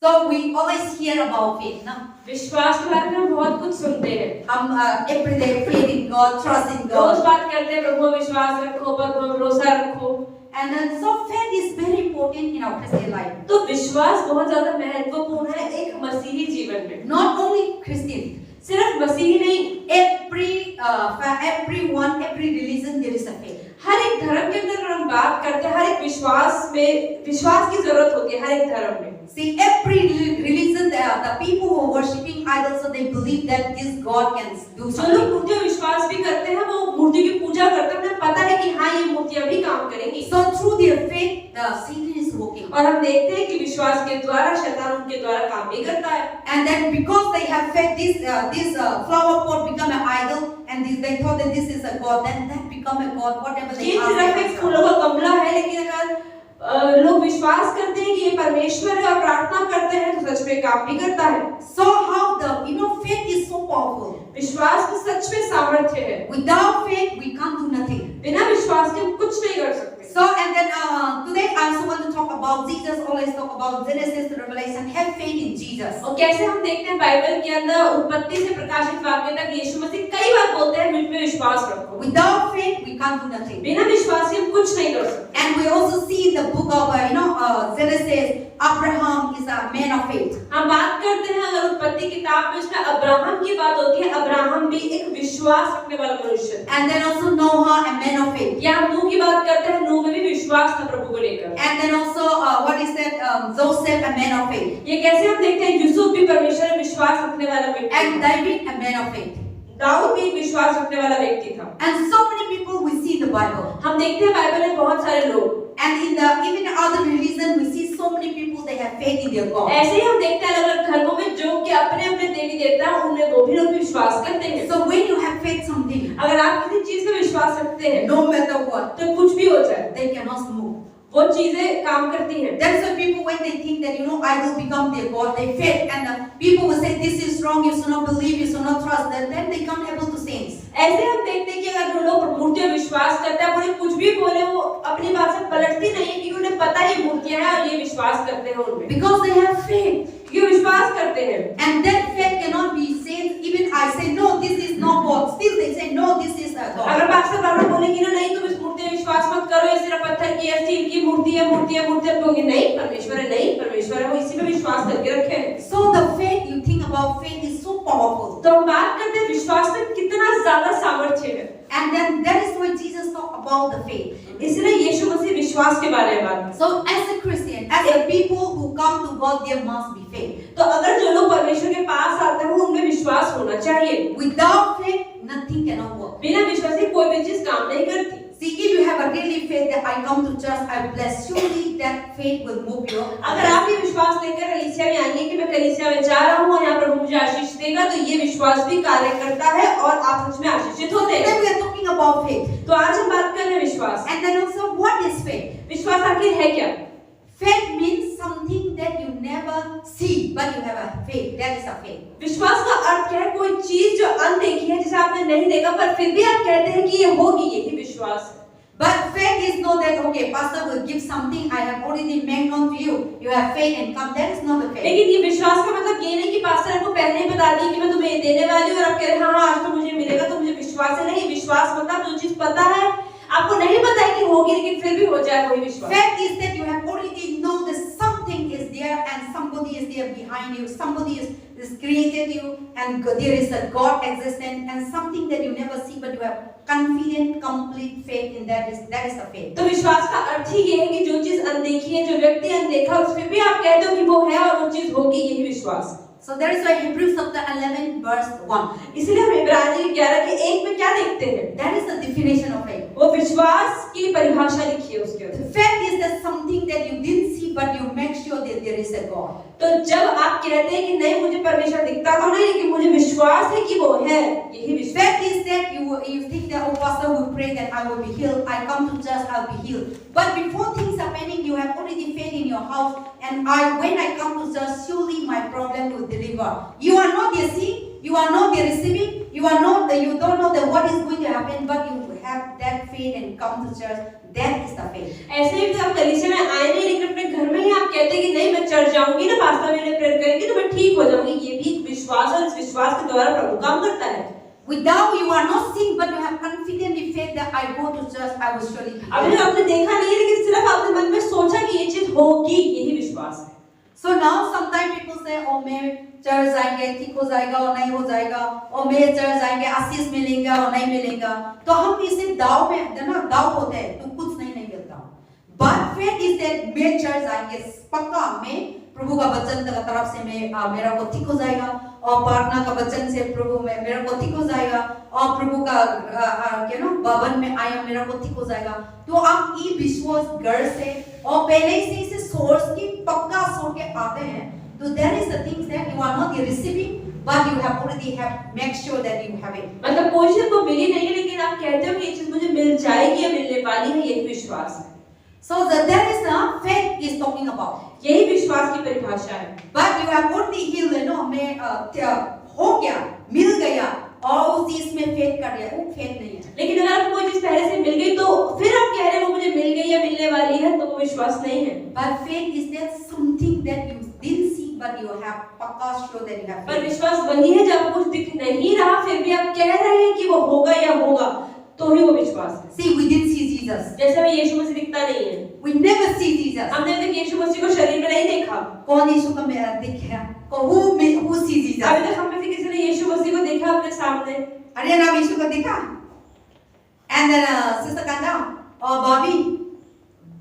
So we always hear about faith, ना? विश्वास के बारे में बहुत कुछ सुनते हैं। हम every day faith in God, trust in rose God. बात करते हैं प्रभु में विश्वास रखो, प्रभु में भरोसा रखो। And then so faith is very important in our Christian life. तो विश्वास बहुत ज्यादा महत्वपूर्ण है एक मसीही जीवन में। Not only Christian, सिर्फ मसीही नहीं, everyone, every religion there is a faith. हर एक धर्म के अंदर हम बात करते हैं, हर एक विश्वास में विश्वास की जरूरत होती है हर एक धर्म में। See, every religion, the people who are worshipping idols, so they believe that this God can do जो something. लोग मूर्तियों विश्वास भी करते हैं वो मूर्ति की पूजा करते हैं, उन्हें पता है कि हाँ ये मूर्तियां भी काम करेंगी। So through their faith, the Satan is working. और हम देखते हैं कि विश्वास के द्वारा शैतान उनके द्वारा काम भी करता है। And then because they have faith, this flower pot become an idol, and they thought that this is a God, then that become a God, whatever they ये सिर्फ एक ask. फूलों का गमला है, लेकिन अगर लोग विश्वास करते हैं कि ये परमेश्वर है और प्रार्थना करते हैं तो सच में काम भी करता है। So how faith is so powerful. विश्वास में सच में सामर्थ्य है। Without faith, we can't do nothing. बिना विश्वास के हम कुछ नहीं कर सकते। So and then today I also want to talk about Jesus. Always talk about Genesis to Revelation. Have faith in Jesus. और कैसे हम देखते हैं बाइबल के अंदर उत्पत्ति से प्रकाशित वाक्य तक यीशु मसीह कई बार बोलते हैं मुझ में विश्वास रखो। Without faith, we can't do nothing. बिना विश्वास के हम कुछ नहीं कर सकते। And we also see in the book of Genesis, Abraham is a man of faith. हम बात करते हैं अगर उत्पत्ति किताब में उसमें अब्राहम की बात होती है, अब्राहम भी एक विश्वास रखने वाला मनुष्य है। And then also Noah, a man of faith. या हम नूह की बात करते हैं, नूह में भी विश्वास था प्रभु को लेकर। And then also Joseph, a man of faith. ये कैसे हम देखते हैं यूसुफ भी परमेश्वर में विश्वास रखने वाला व्यक्ति And था। David, a man of faith. Dawood भी एक विश्वास रखने वाला व्यक्ति था। And so many people we see in the Bible. हम देखते हैं बाइबल में बहुत सारे लोग, And even in other religion, we see so many people they have faith in their God. ऐसे ही हम देखते हैं अलग-अलग धर्मों में जो कि अपने-अपने देवी देवता हैं उनमें वो भी लोग विश्वास करते हैं। So when you have faith something, अगर आप किसी चीज पे विश्वास रखते हैं no matter what, तो कुछ भी हो जाए they cannot move. वो चीजें काम करती हैं। That's why people when they think that idol become their God, they faith, and people will say this is wrong, you should not believe, you should not trust, then they can't able to sense. ऐसे हम देखते हैं कि अगर वो लोग मूर्तियों में विश्वास करते हैं, उन्हें कुछ भी बोले वो अपनी बात से पलटती नहीं क्योंकि उन्हें पता है ये मूर्तियां हैं और ये विश्वास करते हैं उनमें। Because they have faith. क्योंकि विश्वास करते हैं। And that faith cannot be seen. Even I say no, this is not God. Still they say no, this is a God. अगर पास्टर बाबा बोलेंगे ना नहीं तुम इस मूर्ति में विश्वास मत करो, ये सिर्फ पत्थर की है, स्टील की मूर्ति है, कहोगे नहीं परमेश्वर है, नहीं परमेश्वर है, वो इसी में विश्वास करके रखे हैं। So the faith you think about faith is so powerful. तो हम बात करते हैं विश्वास में कितना ज्यादा सामर्थ्य है। And then that is why Jesus talked about the faith. इसलिए यीशु मसीह विश्वास के बारे में बात। So as a Christian, as a people who come to God, there must be faith. तो अगर जो लोग परमेश्वर के पास आते हैं उनमें विश्वास होना चाहिए। Without faith, nothing cannot work. बिना विश्वास के कोई भी चीज काम नहीं करती। See, if you have a really faith that I come to church, I bless, surely that faith will move you. अगर आप ये विश्वास लेकर कलीसिया में आएंगे कि मैं कलीसिया में जा रहा हूँ और यहाँ प्रभु मुझे आशीष देगा, तो ये विश्वास भी कार्य करता है और आप सच में आशीषित होते हैं। Today we are talking about faith. तो आज हम बात कर रहे हैं विश्वास। And then also, what is faith? विश्वास आखिर है क्या? Faith means something that you never see, but you have a faith. That is a faith. विश्वास का अर्थ क्या है? कोई चीज जो अनदेखी है, जिसे आपने नहीं देखा पर फिर भी आप कहते हैं कि ये होगी, यही विश्वास है। But faith is not that okay, pastor will give something I have already made known to you. You have faith and come. That is not the faith. लेकिन ये विश्वास का मतलब ये नहीं कि पास्टर आपको पहले ही बता दी कि मैं तुम्हें ये देने वाली हूँ और आप कह रहे हैं हाँ आज तो मुझे मिलेगा तो मुझे विश्वास है। नहीं, विश्वास मतलब जो चीज पता है आपको नहीं पता है कि होगी लेकिन फिर भी हो जाए, वही विश्वास। Faith is that you have already know that something is there and somebody is there behind you. Somebody is created you and there is a God existent and something that you never see but you have confident, complete faith in that is the faith. तो विश्वास का अर्थ ही ये है कि जो चीज अनदेखी है, जो व्यक्ति अनदेखा, उसमें भी आप कहते हो कि वो है और वो चीज होगी, यही विश्वास। So there is why Hebrews chapter 11 verse 1. इसलिए हम इब्रानी 11 के 1 में क्या देखते हैं? That is the definition of faith. वो विश्वास की परिभाषा लिखी है उसके अंदर। Faith is that something that you didn't see but you make sure that there is a God. तो जब आप कहते हैं कि नहीं मुझे परमेश्वर दिखता तो नहीं लेकिन मुझे विश्वास है कि वो है, यही विश्वास। Faith is that you think that pastor will pray that I will be healed. I come to church, I'll be healed. But before things are happening, you have already faith in your house. And when I come to church, surely my problem will deliver. You are not there seeing, you are not there receiving, you don't know that what is going to happen, but you have that faith and come to church, that is the faith. ऐसे ही तो आप कलीसिया में आए नहीं, लेकिन अपने घर में ही आप कहते हैं कि नहीं मैं चर्च जाऊंगी ना, पास्टर मेरे प्रेयर करेंगे तो मैं ठीक हो जाऊंगी। ये भी एक विश्वास और इस विश्वास के द्वारा प्रभु काम करता है। Without you are not seeing, but you have confident in faith that I go to church, I will surely be अभी healed. आपने देखा नहीं है, लेकिन सिर्फ आपने मन में सोचा कि ये चीज होगी, यही विश्वास है। So now sometimes people say, oh मैं चर्च जाएंगे ठीक हो जाएगा और नहीं हो जाएगा, और मैं चर्च जाएंगे आशीष मिलेगा और नहीं मिलेगा। तो हम इसे दाव में ना दाव होते हैं तो कुछ नहीं मिलता। But faith is that मैं चर्च जाएंगे पक्का, मैं प्रभु का वचन की तरफ से मैं मेरा को ठीक हो जाएगा, और प्रार्थना का वचन से प्रभु में मेरा को ठीक हो जाएगा, और प्रभु का भवन में आया मेरा को ठीक हो जाएगा। तो आप ये विश्वास घर से और पहले से इसे सोर्स की पक्का सोच के आते हैं, तो that is the things that you are not receiving, but you have already have make sure that you have it. मतलब कोई चीज को मिली नहीं है, लेकिन आप कहते हो कि ये चीज मुझे मिल जाएगी या मिलने वाली है, यही विश्वास है। So that is the faith is talking about. यही विश्वास की परिभाषा है। But you have already healed, मैं हो गया, मिल गया, और उस चीज में फेथ कर दिया, वो फेथ नहीं है। लेकिन अगर आपको कोई चीज पहले से मिल गई तो फिर आप कह रहे हैं वो मुझे मिल गई या मिलने वाली है, तो वो विश्वास नहीं है। But faith is that something that you didn't see, but you have पक्का sure that you have पर faith. विश्वास वही है जब कुछ दिख नहीं रहा फिर भी आप कह रहे हैं कि वो होगा या होगा, तो ही वो विश्वास है। See, we didn't see Jesus. जैसे हमें यीशु मसीह दिखता नहीं है, We never see Jesus. हमने अभी तक यीशु मसीह को शरीर में नहीं देखा। कौन यीशु का मेरा देखा? Who see Jesus? अभी तक हम में से किसी ने यीशु मसीह को देखा अपने सामने? अरे नाम यीशु को देखा? And then Sister Kanda or Bobby,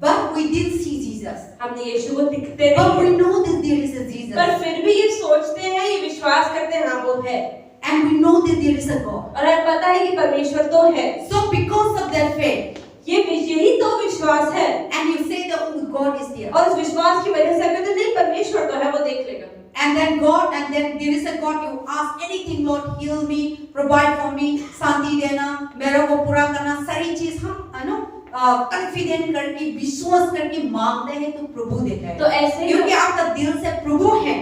but we didn't see Jesus. हमने यीशु को दिखते But नहीं we है, know that there is a Jesus. पर फिर भी ये सोचते हैं, ये विश्वास करते हैं हाँ वो है, And we know that there is a God. और हमें पता है कि परमेश्वर तो है। So because of that faith, यही तो विश्वास है। and you say that oh, God is there. और उस विश्वास की वजह से कहते नहीं परमेश्वर तो है, वो देख लेगा। And then God, and then there is a God, you ask anything, Lord, heal me, provide for me, शांति देना, मेरे को पूरा करना, सारी चीज हम कॉन्फिडेंट करके विश्वास करके मांगते हैं तो प्रभु देता है। तो ऐसे ही क्योंकि आपका दिल से प्रभु है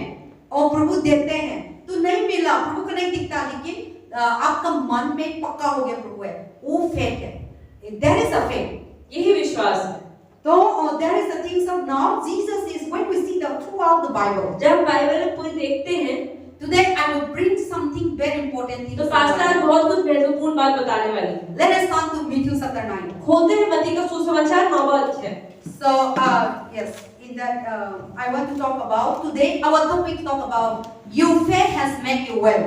और प्रभु देते हैं, तो नहीं मिला प्रभु को नहीं दिखता, लेकिन आपका मन में पक्का हो गया प्रभु है, वो फेथ है। That is a faith. यही विश्वास है। तो there is the things of now Jesus is when we see the throughout the Bible. जब बाइबल में पूरी देखते हैं, Today I will bring something very important things. तो पास्टर बहुत कुछ महत्वपूर्ण बात बताने वाली है। Let us turn to Matthew chapter 9. खोलते हैं मत्ती का सुसमाचार 9वां अध्याय। So yes, in that I want to talk about today. Our topic talk about your faith has made you well.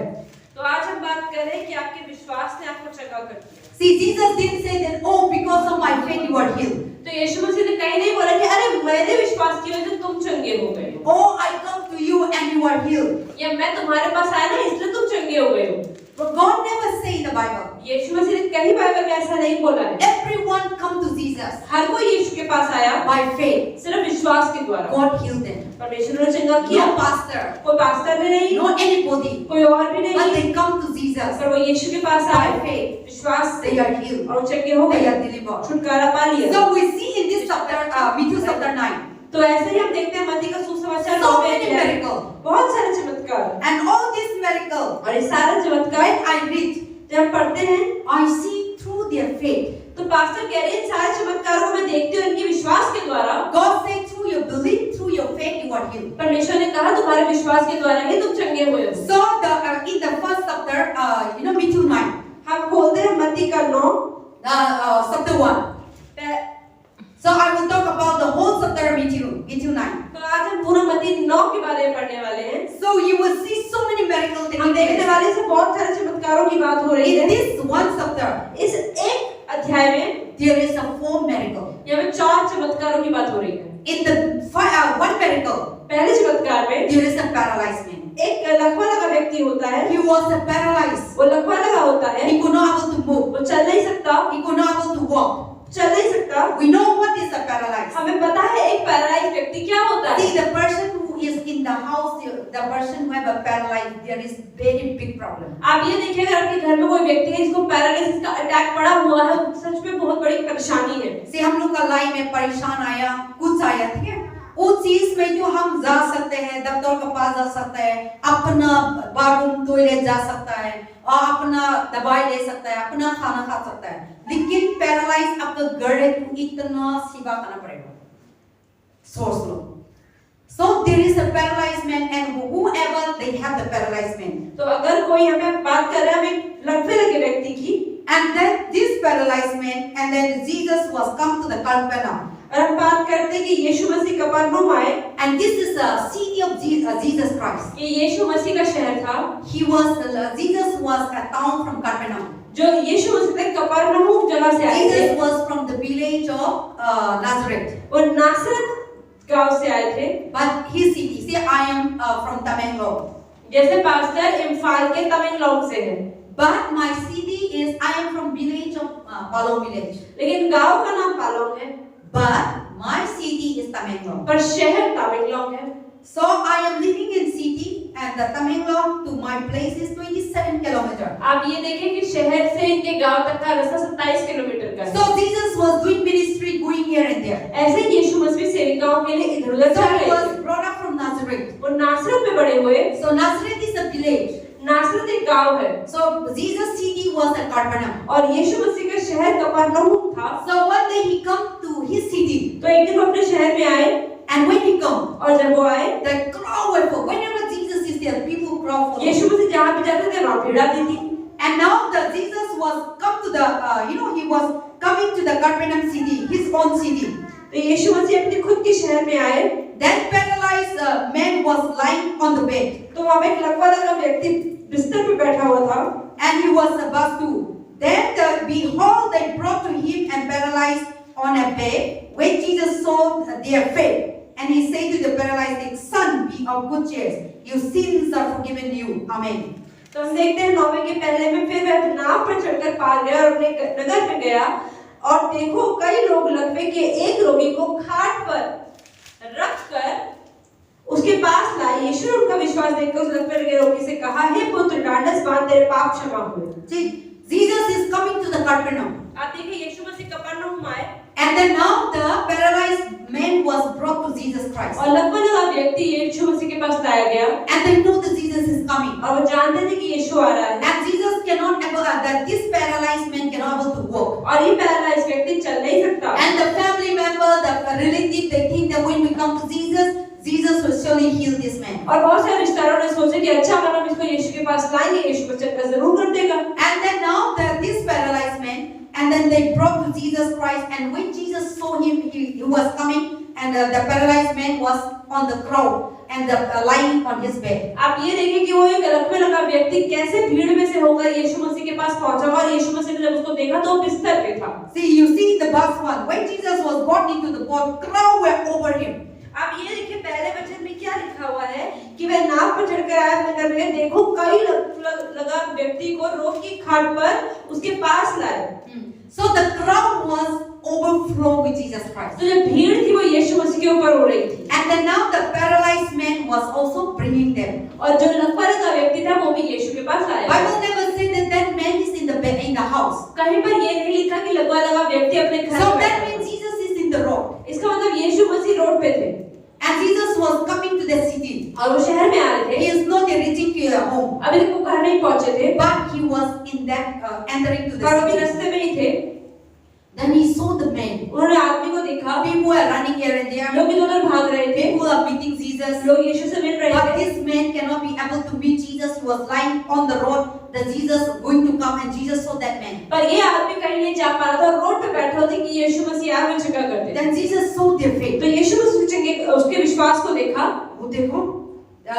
तो आज हम बात कर रहे हैं कि आपके विश्वास ने आपको चंगा कर दिया। See, Jesus didn't say that oh because of my faith you are healed. तो यीशु मसीह ने कहीं नहीं बोला कि अरे मैंने विश्वास किया तो तुम चंगे हो गए हो, Oh I come to you and you are healed. या मैं तुम्हारे पास आया ना इसलिए तुम चंगे हो गए हो। But God never say in the Bible. यीशु मसीह ने कहीं बाइबल में ऐसा नहीं बोला है। Everyone come to Jesus हर कोई यीशु के पास आया by faith. सिर्फ विश्वास के द्वारा। God healed them. परमेश्वर ने चंगा किया। No pastor, कोई पास्टर ने नहीं, no anybody, कोई और भी but नहीं, they come to Jesus पर वो यीशु के पास by आए faith. विश्वास से They are healed. और वो चंगे हो They गए, are delivered. छुटकारा पा लिया। So we see in this chapter, Matthew chapter 9, तो ऐसे ही हम देखते हैं मत्ती का सुसमाचार so 9 many में miracles, बहुत सारे चमत्कार, and all these miracles, और ये सारे चमत्कार when I read, जब हम पढ़ते हैं I see through their faith. तो पास्टर कह रहे हैं इन सारे चमत्कारों को मैं देखती हूँ इनके विश्वास के द्वारा। God said through your belief, through your faith, you are healed. परमेश्वर ने कहा तुम्हारे विश्वास के द्वारा ही तुम चंगे हुए हो। So in the first chapter, Matthew 9, हम खोलते हैं मत्ती का 9 chapter 1. So I will talk about the whole chapter of Matthew 9. तो आज हम पूरा मत्ती 9 के बारे में पढ़ने वाले हैं। So you will see so many miracles हम taking देखने place. वाले से बहुत सारे चमत्कारों की बात हो रही है। In this one chapter, इस एक अध्याय में there is a 4 miracle. यहाँ पे 4 चमत्कारों की बात हो रही है। In the one miracle, पहले चमत्कार में there is a paralyzed man. एक लकवा लगा व्यक्ति होता है, He was paralyzed. वो लकवा लगा होता है, He could not able to move. वो चल नहीं सकता, He could not able to walk. चल नहीं सकता। We know what is a paralyzed. हमें पता है एक पैरालाइज व्यक्ति क्या होता है। See, the person who is in the house, the person who have a paralyzed, there is very big problem. आप ये देखिएगा आपके घर में कोई व्यक्ति है जिसको पैरालिसिस का अटैक पड़ा हुआ है, सच में बहुत बड़ी परेशानी है। See, हम लोग का लाइफ में परेशान आया, कुछ आया, ठीक है? उस चीज में जो हम जा सकते हैं, डॉक्टर के पास जा सकते हैं, अपना बाथरूम टॉयलेट जा सकता है और अपना दवाई ले सकता है, अपना खाना खा सकता है, लेकिन पैरालाइज आपका घर है तो इतना सेवा करना पड़ेगा। सोच लो। So there is a paralyzed man, and whoever they have the paralyzed man. तो अगर कोई हमें बात कर रहा है हमें लकवे लगे व्यक्ति की, And then this paralyzed man, and then Jesus was come to the Capernaum. और हम बात करते हैं कि यीशु मसीह कफरनहूम आए, And this is a city of Jesus Christ. ये यीशु मसीह का शहर था। Jesus was a town from Capernaum. जो यीशु मसीह तक कफरनहूम जगह से आए थे, Jesus was from the village of Nazareth. वो नासरत गांव से आए थे। But his city, say I am from Tamenglong. जैसे पास्टर इम्फाल के तमेंगलोंग से है, But my city is, I am from village of Palong village. लेकिन गांव का नाम पालोंग है, But my city is Tamenglong. पर शहर तमेंगलोंग है। So I am living in city, and the Tamenglong to my place is 27 kilometers. आप ये देखें कि शहर से इनके गांव तक का रास्ता 27 किलोमीटर का है। So Jesus was doing ministry, going here and there. ऐसे ही यीशु मसीह सेविकाओं के लिए इधर-उधर So जा he रहे was थे। brought up from Nazareth. वो नासरत में बड़े हुए। So Nazareth is a village. नासरत एक गांव है So Jesus' city was at Capernaum. और यीशु मसीह का शहर कफरनहूम था। So one day he come to his city, तो एक दिन वो अपने शहर में आए and when he come, और जब वो आए, the crowd were full. Whenever Jesus is there, people crowd for Yeshu him. मसीह जहाँ भी जाते थे वहाँ भीड़ आती थी। And now the Jesus was come to the, he was coming to the Capernaum city, his own city. तो यीशु मसीह अपने खुद के शहर में आए। That paralyzed man was lying on the bed, तो वहाँ पे एक लकवा लगा व्यक्ति बिस्तर पे बैठा हुआ था, and he was about to. Then behold, they brought to him and paralyzed on a bed. When Jesus saw their faith, and he said to the paralyzed, son, be of good cheer, your sins are forgiven you. Amen. तो हम देखते हैं 9वें के पहले में फिर वह नाव पर चढ़कर पार गया और अपने नगर में गया, और देखो कई लोग लकवे के एक रोगी को खाट पर रखकर उसके पास लाए। यीशु ने उनका विश्वास देखकर उस लकवे लगे रोगी से कहा, हे पुत्र, ढांढस बांध, तेरे पाप क्षमा हुए। See, Jesus is coming to the Capernaum. आप देखिए यीशु मसीह कफरनहूम आए And then now the paralyzed man was brought to Jesus Christ. और लकवा लगा व्यक्ति यीशु मसीह के पास लाया गया, And they know that Jesus is coming. और वो जानते थे कि यीशु आ रहा है, And Jesus cannot able, that this paralyzed man cannot able to walk. और ये पैरालाइज व्यक्ति चल नहीं सकता। And the family member, the relative, they think that when we come to Jesus, Jesus will surely heal this man. और बहुत सारे रिश्तेदारों ने सोचा कि अच्छा अगर हम इसको यीशु के पास लाएंगे, यीशु बच्चा का जरूर कर देगा। And then now this paralyzed man, and then they brought to Jesus Christ, and when Jesus saw him, he was coming, and the paralyzed man was on the crowd and lying on his bed. आप ये देखें कि वो एक लकवे लगा व्यक्ति कैसे भीड़ में से होकर यीशु मसीह के पास पहुंचा, और यीशु मसीह ने जब उसको देखा तो वो बिस्तर पे था। See, you see the verse 1. When Jesus was brought into the boat, crowd were over him. आप ये देखिए पहले वचन में क्या लिखा हुआ है कि वह नाव पर चढ़कर आया नगर में, देखो कई लगा व्यक्ति को रोग की खाट पर उसके पास लाए। So the crowd was overflow with Jesus Christ. तो जो भीड़ थी वो यीशु मसीह के ऊपर हो रही थी, And then now the paralyzed man was also bringing them. और जो लकवा लगा व्यक्ति था वो भी यीशु के पास लाया। Bible never said that that man is in the bed, in the house. कहीं पर ये नहीं लिखा कि लकवा लगा व्यक्ति अपने घर So में that बैठा means था। Jesus is in the road. इसका मतलब यीशु मसीह रोड पे थे And Jesus was coming to the city. और वो शहर में आ रहे He थे। is not yet reaching to your home, अभी तक वो घर नहीं पहुंचे थे, but he was in that entering to पर वो the भी city. रास्ते में ही थे। Then he saw the man. उन्होंने आदमी को देखा, People were running here and there. लोग इधर-उधर भाग रहे थे, People are meeting Jesus. लोग यीशु से मिल रहे But थे। this man cannot be able to meet Jesus. He was lying on the road. That Jesus going to come, and Jesus saw that man. पर ये आदमी कहीं नहीं जा पा रहा था, रोड पे बैठा होता कि यीशु मसीह आगे झुका करते। Then Jesus saw their faith. तो यीशु मसीह उसके विश्वास को देखा। वो देखो,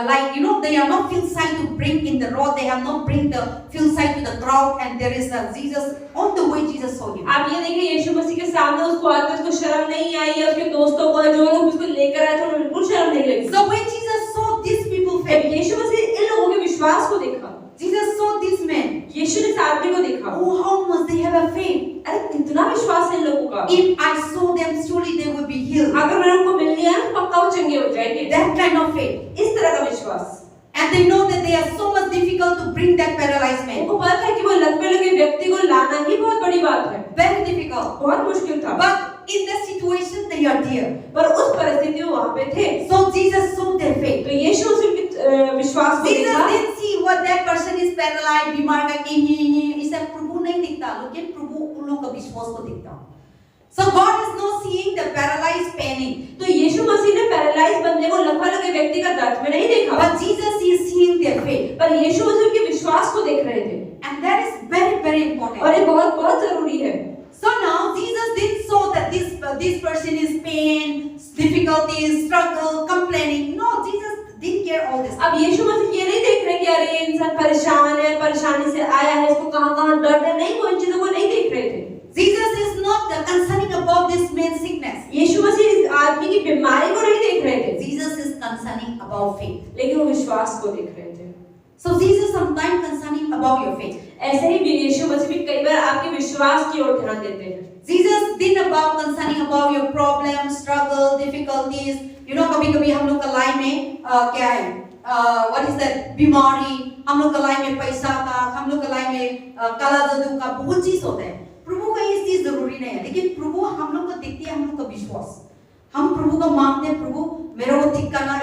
like they are not filled side to bring in the road. They have not bring the filled side to the crowd, and there is Jesus on the way. Jesus saw him. आप ये देखिए यीशु मसीह के सामने उसको आकर उसको शर्म नहीं आई है, उसके दोस्तों को जो लोग उसको लेकर आए थे उन्हें बिल्कुल शर्म नहीं लगी। So when Jesus saw these people faith, जब यीशु मसीह इन लोगों के विश्वास को देखा, Jesus saw this man. यीशु ने इस आदमी को देखा। Oh, how must they have a faith? अरे कितना विश्वास है इन लोगों का। If I saw them, surely they will be healed. अगर मैंने उनको मिल लिया तो पक्का वो चंगे हो जाएंगे। That kind of faith. इस तरह का विश्वास। And they know that they are so much difficult to bring that paralyzed man. उनको पता है कि वो लकवे लगे व्यक्ति को लाना ही बहुत बड़ी बात है, Very difficult. बहुत मुश्किल था। But in that situation they are there. पर उस परिस्थिति में वहाँ पे थे। So Jesus saw their faith. तो यीशु उनके विश्वास को Jesus देखा। didn't see what that person is paralyzed, बीमार का कि इसे प्रभु नहीं दिखता, लेकिन प्रभु उन लोगों का विश्वास को दिखता। So God is not seeing the paralyzed panic. तो यीशु मसीह ने पैरालाइज बंदे को लकवा लगे व्यक्ति का दर्द में नहीं देखा, But Jesus is seeing their faith. पर यीशु मसीह उनके विश्वास को देख रहे थे। And that is very, very important. और ये बहुत बहुत जरूरी है। So now Jesus didn't show that this person is pain, difficulties, struggle, complaining. No, Jesus didn't care all this. अब यीशु मसीह ये नहीं देख रहे कि अरे इंसान परेशान है, परेशानी से आया है, इसको कहाँ-कहाँ दर्द है, नहीं, वो इन चीजों को नहीं देख रहे थे। Jesus is not concerning about this man's sickness. यीशु मसीह इस आदमी की बीमारी को नहीं देख रहे थे, Jesus is concerning about faith. लेकिन वो विश्वास को देख रहे थे। So Jesus sometimes concerning about your faith. ऐसे ही यीशु मसीह भी कई बार आपके विश्वास की ओर ध्यान देते हैं। Jesus didn't about concerning about your problems, struggle, difficulties. You know, कभी-कभी हम लोग का लाइफ में क्या है? What is that? बीमारी, हम लोग का लाइफ में पैसा का, हम लोग का लाइफ में काला जादू का बहुत चीज होता है। प्रभु का ये चीज जरूरी नहीं है, लेकिन प्रभु हम लोग को दिखती है, हम लोग का विश्वास। हम प्रभु का मांगते हैं, प्रभु मेरे को ठीक करना,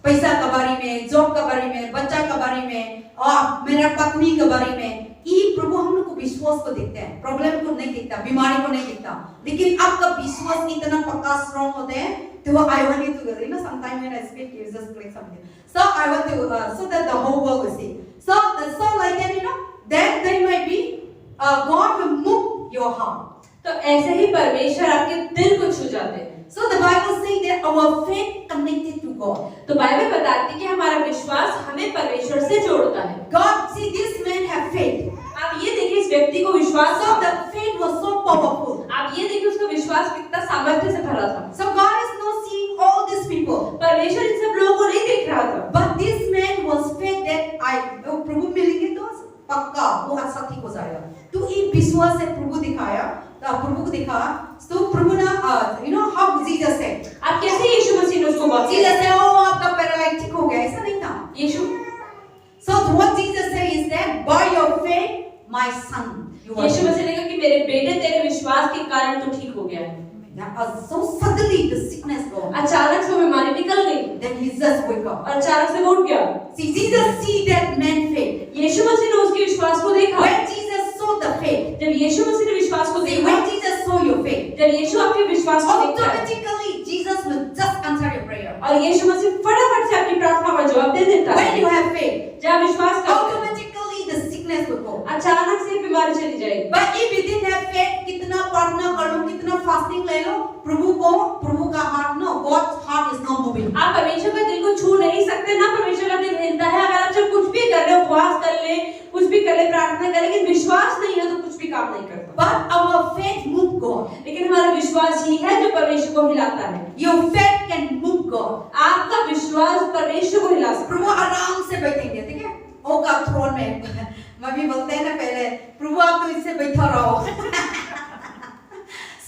पैसा का बारे में, जॉब का बारे में, बच्चा का बारे में, और मेरा पत्नी के बारे में, ये प्रभु हम लोग को विश्वास को देखते हैं, प्रॉब्लम को नहीं देखता, बीमारी को नहीं देखता। लेकिन आपका विश्वास इतना पक्का स्ट्रांग होते हैं, तो I want you to, you know, sometimes when I speak, you just click something. So I want to, so that the whole world will see. So like that, you know, then there might be, God will move your heart. तो ऐसे ही परमेश्वर आपके दिल को छू जाते हैं। So the Bible says that our faith connected to God. तो बाइबल बताती है कि हमारा विश्वास हमें परमेश्वर से जोड़ता है। God, see this man have faith. आप ये देखिए इस व्यक्ति को विश्वास So the faith was so powerful. आप ये देखिए उसका विश्वास कितना सामर्थ्य से भरा था। So God is not seeing all these people. परमेश्वर इन सब लोगों को नहीं देख रहा था। But this man was faith that प्रभु मिलेंगे तो पक्का वो अच्छा ठीक हो जाएगा। तो ये विश्वास से प्रभु दिखाया, प्रभु को दिखा। तो प्रभु ना, you know how Jesus said. आप कैसे यीशु मसीह ने उसको बात Jesus said, oh आपका पैरालाइज ठीक हो गया, ऐसा नहीं था। यीशु So what Jesus said is that by your faith, my son, you are. यीशु मसीह ने कहा कि मेरे बेटे तेरे विश्वास के कारण तू ठीक हो गया है। So suddenly the sickness gone. अचानक से वो बीमारी निकल गई। Then he just wake up. और अचानक से वो उठ गया। See, Jesus see that man faith. यीशु मसीह ने उसके विश्वास को देखा। When Jesus saw the faith, जब यीशु मसीह ने विश्वास को see, देखा, when Jesus saw your faith, जब यीशु आपके विश्वास को देखता है, automatically Jesus will just answer your prayer. और यीशु मसीह फटाफट से आपकी प्रार्थना का जवाब दे देता है। When you have faith, जब विश्वास करते हैं, automatically the sickness will go. अचानक से बीमारी चली जाएगी। But if you didn't have faith, कितना प्रार्थना कर लो, कितना फास्टिंग ले लो, प्रभु का हाथ no, God's heart is not moving. आप परमेश्वर का दिल को छू नहीं सकते, ना परमेश्वर का दिल हिलता है। अगर आप जब कुछ भी कर रहे हो, उपवास कर ले, कुछ भी कर ले, प्रार्थना कर ले, लेकिन विश्वास नहीं है तो कुछ भी काम नहीं करता। But our faith move God. लेकिन हमारा विश्वास ही है जो परमेश्वर को हिलाता है। Your faith can move God. आपका विश्वास परमेश्वर को हिला सकता है। प्रभु आराम से बैठेंगे, ठीक है? होगा थ्रोन में। मम्मी बोलते हैं ना पहले, प्रभु आप तो इससे बैठा रहो।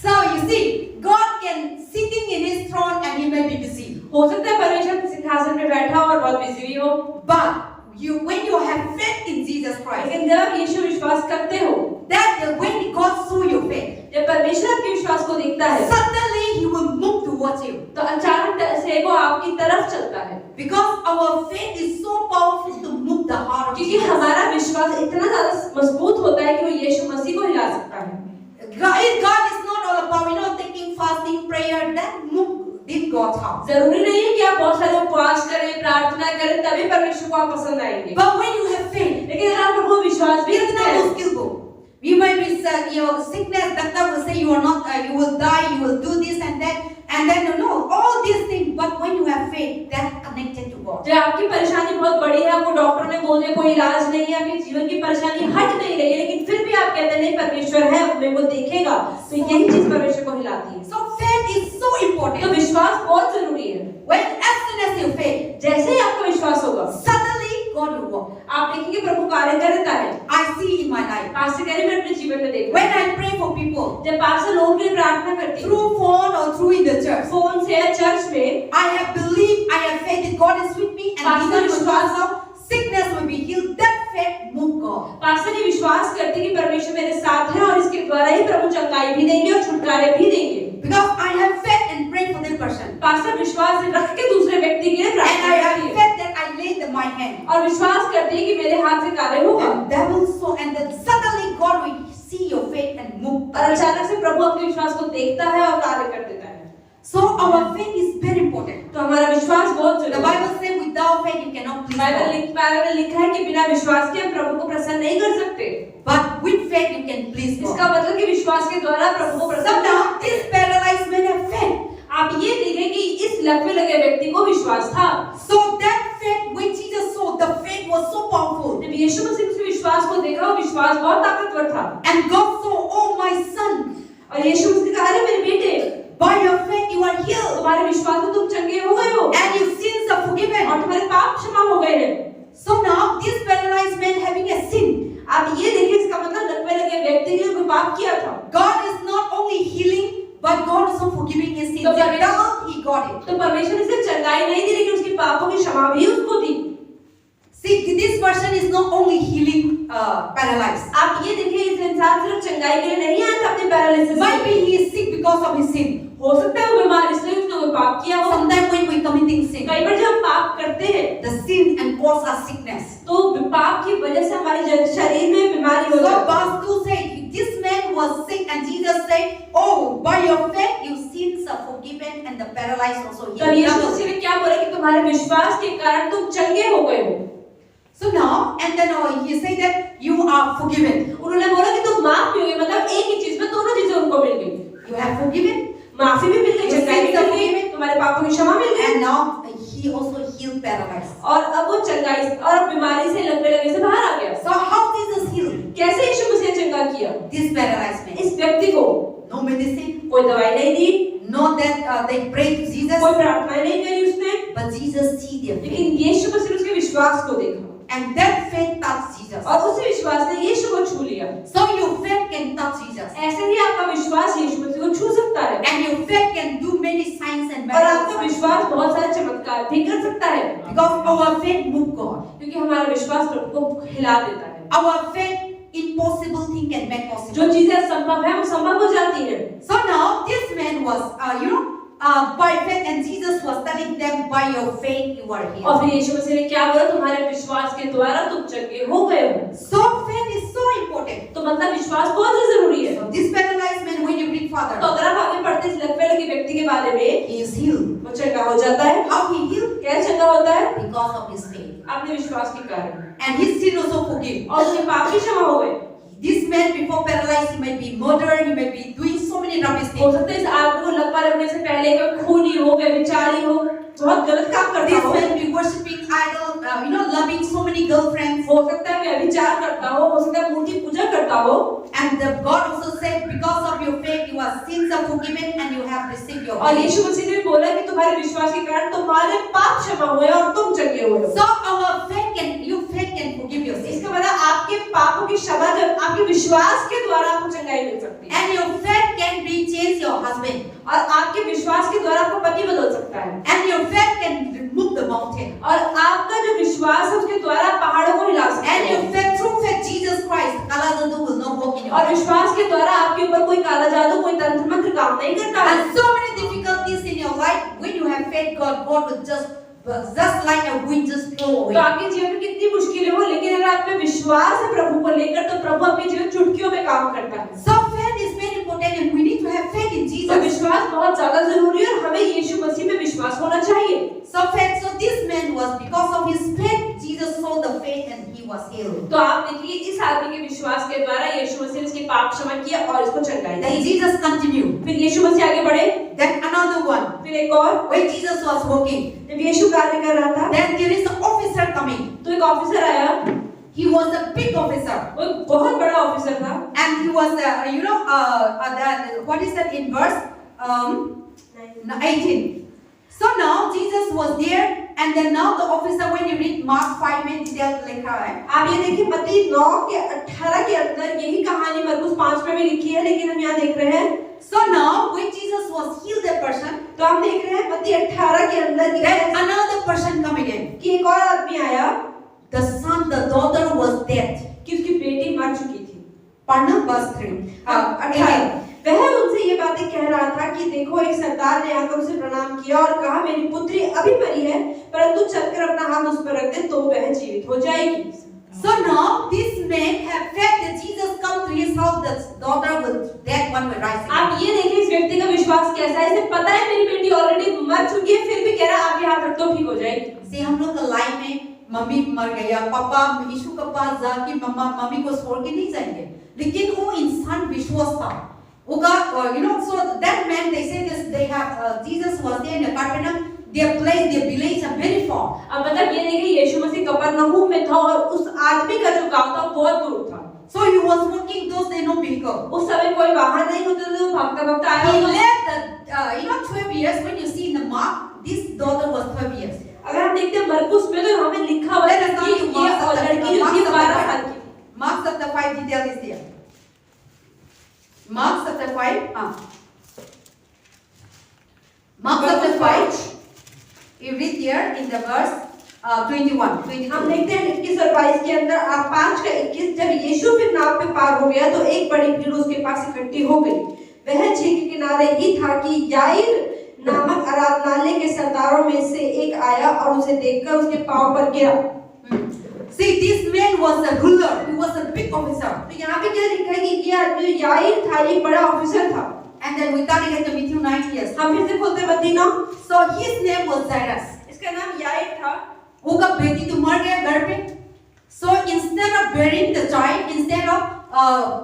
So you see, God can sitting in His throne and He may be busy. हो सकता है परमेश्वर के सिंहासन पे बैठा हो और बहुत बिजी भी हो। But when you have faith in Jesus Christ, लेकिन जब आप यीशु विश्वास करते हो, that when God saw your faith, जब परमेश्वर आपके विश्वास को देखता है, suddenly He will move towards you. तो अचानक से वो आपकी तरफ चलता है। Because our faith is so powerful to move the heart of क्योंकि Jesus. हमारा विश्वास इतना ज्यादा मजबूत होता है कि वो यीशु मसीह को हिला सकता है। God is not all about, you know, taking fasting, prayer, that move in God's heart. जरूरी नहीं है कि आप बहुत सारे उपवास करें, प्रार्थना करें, तभी परमेश्वर को आप पसंद आएंगे। But when you have faith, लेकिन अगर आप प्रभु विश्वास भी रखते कितना हैं, मुश्किल हो, you might be your sickness, doctor will say you are not, you will die, you will do this and that, and then you know all these things. But when you have faith, that's connected to God. जब आपकी परेशानी बहुत बड़ी है, आपको doctor ने बोल दिया कोई इलाज नहीं है, आपके जीवन की परेशानी हट नहीं रही है, लेकिन फिर भी आप कहते हैं नहीं परमेश्वर है, वो मेरे को देखेगा, तो यही चीज परमेश्वर को हिलाती है। So faith is so तो important. विश्वास बहुत जरूरी है। When as soon as you faith, जैसे ही आपका विश्वास होगा, suddenly God will work. आप देखेंगे प्रभु कार्य करता है। I see in my life. Pastor कह रहे मैं अपने जीवन में देखता When हूँ। I pray for people जब पास्टर लोगों के लिए प्रार्थना करती हूँ, through phone or through in the church, phone से या चर्च में, I have believed, I have faith that God is with me, and Pastor, even because of sickness will be healed. That faith move God. Pastor ये विश्वास करते कि परमेश्वर मेरे साथ है और इसके द्वारा ही प्रभु चंगाई भी देंगे और छुटकारे भी देंगे। Because I have faith and pray for that person. Pastor विश्वास रख के दूसरे व्यक्ति के लिए And प्रार्थना I have करती है faith that I lay my hand. और विश्वास करते हैं कि मेरे हाथ से कार्य होगा। And devil so and then suddenly God will see your faith and move. और अचानक से प्रभु आपके विश्वास को देखता है और कार्य कर देता है। So our faith is very important. तो हमारा विश्वास बहुत The जरूरी है। Bible says without faith you cannot please God. Bible में लिखा है कि बिना विश्वास के हम प्रभु को प्रसन्न नहीं कर सकते। But with faith you can please इसका God. मतलब कि विश्वास के द्वारा प्रभु को So प्रसन्न कर now सकते this हैं। paralyzed man have faith. आप ये देखें कि इस लकवे लगे व्यक्ति को विश्वास था। So that faith which Jesus saw, the faith was so powerful. जब यीशु मसीह उसके विश्वास को देखा, वो विश्वास बहुत ताकतवर था। And God saw, oh my son, और यीशु मसीह ने कहा, अरे मेरे बेटे, by your faith you are healed. तुम्हारे विश्वास में तुम चंगे हो गए हो And your sins are forgiven. और तुम्हारे पाप क्षमा हो गए हैं। So now this paralyzed man having a sin. आप ये देखिए, इसका मतलब लकवे लगे व्यक्ति ने कोई पाप किया था। God is not only healing, but God is also forgiving his sins. So The double he got it. तो परमेश्वर ने सिर्फ चंगाई नहीं दी, लेकिन उसके पापों की क्षमा भी उसको दी। See, this person is not only healing paralyzed. आप ये देखिए, इस इंसान सिर्फ चंगाई के लिए नहीं आया था अपने paralysis Might be he is sick because of his sin. हो सकता है वो बीमार इसलिए उसने कोई पाप किया हो। Sometimes when we committing sin, कई बार जब हम पाप करते हैं the sin and cause us sickness. तो पाप की वजह से हमारे शरीर में बीमारी हो So जाती है। verse 2 says, this man was sick and Jesus said, oh, by your faith your sins are forgiven and the paralyzed also तब यीशु healed. मसीह ने क्या बोला कि तुम्हारे विश्वास के कारण तुम चंगे हो गए हो। So now, and then he said that you are forgiven. उन्होंने बोला कि तुम माफ भी हो गए, मतलब एक ही चीज में दोनों चीजें उनको मिल गई। You have forgiven. माफी भी मिल गई, चंगाई भी मिल गई, तुम्हारे पापों की क्षमा मिल गई। And now he also healed paralyzed. और अब वो चंगाई और बीमारी से लकवे लगे से बाहर आ गया। So how Jesus healed कैसे यीशु मसीह ने चंगा किया? this paralyzed man? इस व्यक्ति को No medicine, कोई दवाई नहीं दी, not that they prayed to Jesus, कोई प्रार्थना नहीं करी उसने, but Jesus see their faith. लेकिन यीशु मसीह ने उसके विश्वास को देखा And that faith touched Jesus. और उसी विश्वास ने यीशु को छू लिया। So your faith can touch Jesus. ऐसे ही आपका विश्वास यीशु मसीह को छू सकता है And your faith can do many signs and और आपका miracles. विश्वास बहुत सारे चमत्कार भी कर सकता है, Because our faith move God. क्योंकि हमारा विश्वास प्रभु को हिला देता है। Our faith, impossible thing can make possible. जो चीजें असंभव है वो संभव हो जाती है। So now this man was, by faith, and Jesus was telling them, by your faith you are और healed. फिर यीशु मसीह ने क्या बोला? तुम्हारे विश्वास के द्वारा तुम चंगे हो गए हो। So faith is so important. तो मतलब विश्वास बहुत ही जरूरी है। So this paralyzed man, when you read तो further, अगर आप आगे पढ़ते इस लकवे लगे व्यक्ति के बारे में, he is healed. वो चंगा हो जाता है। How he healed? कैसे चंगा होता है? Because of his faith. अपने विश्वास के कारण, And his sin also forgiven. और उसके पाप भी क्षमा हो गए। This man before paralyzed, he might be murderer, he might be doing so many rubbish हो things. सकता है इस आदमी को लकवा लगने से पहले कोई खूनी हो, व्यभिचारी हो, बहुत गलत काम करता This हो। man be worshipping idol, loving so many girlfriends. हो सकता है व्यभिचार करता हो सकता है मूर्ति पूजा करता हो। And the God also said, because of your faith, your sins are forgiven and you have received your और healing. यीशु मसीह ने भी बोला कि तुम्हारे विश्वास के कारण तुम्हारे पाप क्षमा हुए और तुम चंगे हुए हो। So your faith can forgive your sins. इसका मतलब आपके पापों की क्षमा जब आपके विश्वास के द्वारा आपको चंगाई मिल सकती है, And your faith can be change your husband. और आपके विश्वास के द्वारा आपका पति बदल सकता है, And your faith can remove the mountain. और आपका जो विश्वास है उसके द्वारा पहाड़ों को हिला सकता And है, your faith, through faith, Jesus Christ, Kala Jadoo will not work in your और life. विश्वास के द्वारा आपके ऊपर कोई काला जादू, कोई तंत्र मंत्र काम नहीं करता है। And so many difficulties in your life, when you have faith, God will just like a wind just blow तो away. आपके जीवन में कितनी मुश्किलें हो, लेकिन अगर आप में विश्वास है प्रभु को लेकर, तो प्रभु आपके जीवन चुटकियों में काम करता है। So faith is very important, and we need to have faith in तो Jesus. विश्वास बहुत ज्यादा जरूरी है और हमें यीशु मसीह में विश्वास होना चाहिए। So this man was, because of his faith, Jesus saw the faith and he was healed. तो आप देखिए, इस आदमी के विश्वास के द्वारा यीशु मसीह ने इसके पाप क्षमा किया और इसको चंगाई Then दी। Jesus continued. फिर यीशु मसीह आगे बढ़े, Then another one, फिर एक और, when Jesus was walking, जब यीशु कार्य कर रहा था, then there is an officer coming. तो एक ऑफिसर आया। He was a big officer, वो एक बहुत बड़ा ऑफिसर था। and he was, what is that in verse 18? So now Jesus was there, and then now the officer, when you read Mark 5 में detail लिखा है, आप ये देखिए, मत्ती 9:18 के अंदर यही कहानी मरकुस 5 में भी लिखी है, लेकिन हम यहाँ देख रहे हैं। So now when Jesus was healed that person, तो हम देख रहे हैं मत्ती 18 के अंदर then another person come again. कि एक और आदमी आया The daughter was dead. कि उसकी पढ़ना verse 3 18 वह उनसे ये बातें कह रहा था कि देखो एक सरदार ने आकर उसे प्रणाम किया और कहा मेरी पुत्री अभी मरी है, परंतु चलकर अपना हाथ उस पर रख दे तो वह जीवित हो जाएगी। So now this man have faith that Jesus come to his house, that daughter will, that one will rise again. आप ये देखिए इस व्यक्ति का विश्वास कैसा है, इसे पता है मेरी बेटी ऑलरेडी मर चुकी है, फिर भी कह रहा है आगे हाथ रख दो ठीक हो जाएगी। See, हम लोग का लाइफ में मम्मी मर गया, पापा यीशु के पास जाके मम्मी को छोड़ के नहीं जाएंगे, लेकिन वो इंसान विश्वास था। So that man, they say this, they have Jesus was there in a Capernaum. Their place, their village are very far. अब मतलब ये देखिए यीशु मसीह कफरनहूम में था और उस आदमी का जो गांव था बहुत दूर था। So he was walking, those they no vehicle. उस समय कोई वाहन नहीं होता था, भागता भागता आया। He left the 12 years. When you see in the Mark, this daughter was 12 years. अगर हम देखते हैं मरकुस में तो हमें लिखा हुआ है कि ये लड़की जो थी 12 साल की। Mark chapter 5 detail is there. Mark chapter 5. Mark chapter 5. You read here in the verse 21. हम देखते हैं 21 और 22 के अंदर 5 का 21 जब यीशु फिर नाव पे पार हो गया तो एक बड़ी भीड़ उसके पास इकट्ठी हो गई। वह झील के किनारे ही था कि याईर नामक आराधनालय के सरदारों में से एक आया और उसे देखकर उसके पांव पर गिरा। See, this man was a ruler. He was a big officer. तो यहाँ पे क्या लिखा है कि ये आदमी याईर था, ये बड़ा ऑफिसर था। And then we study at the Matthew 9 years. हम फिर से खोलते हैं मत्ती 9। So his name was Jairus. इसका नाम याईर था। उसका बेटी तो मर गया घर पे। So instead of burying the child, instead of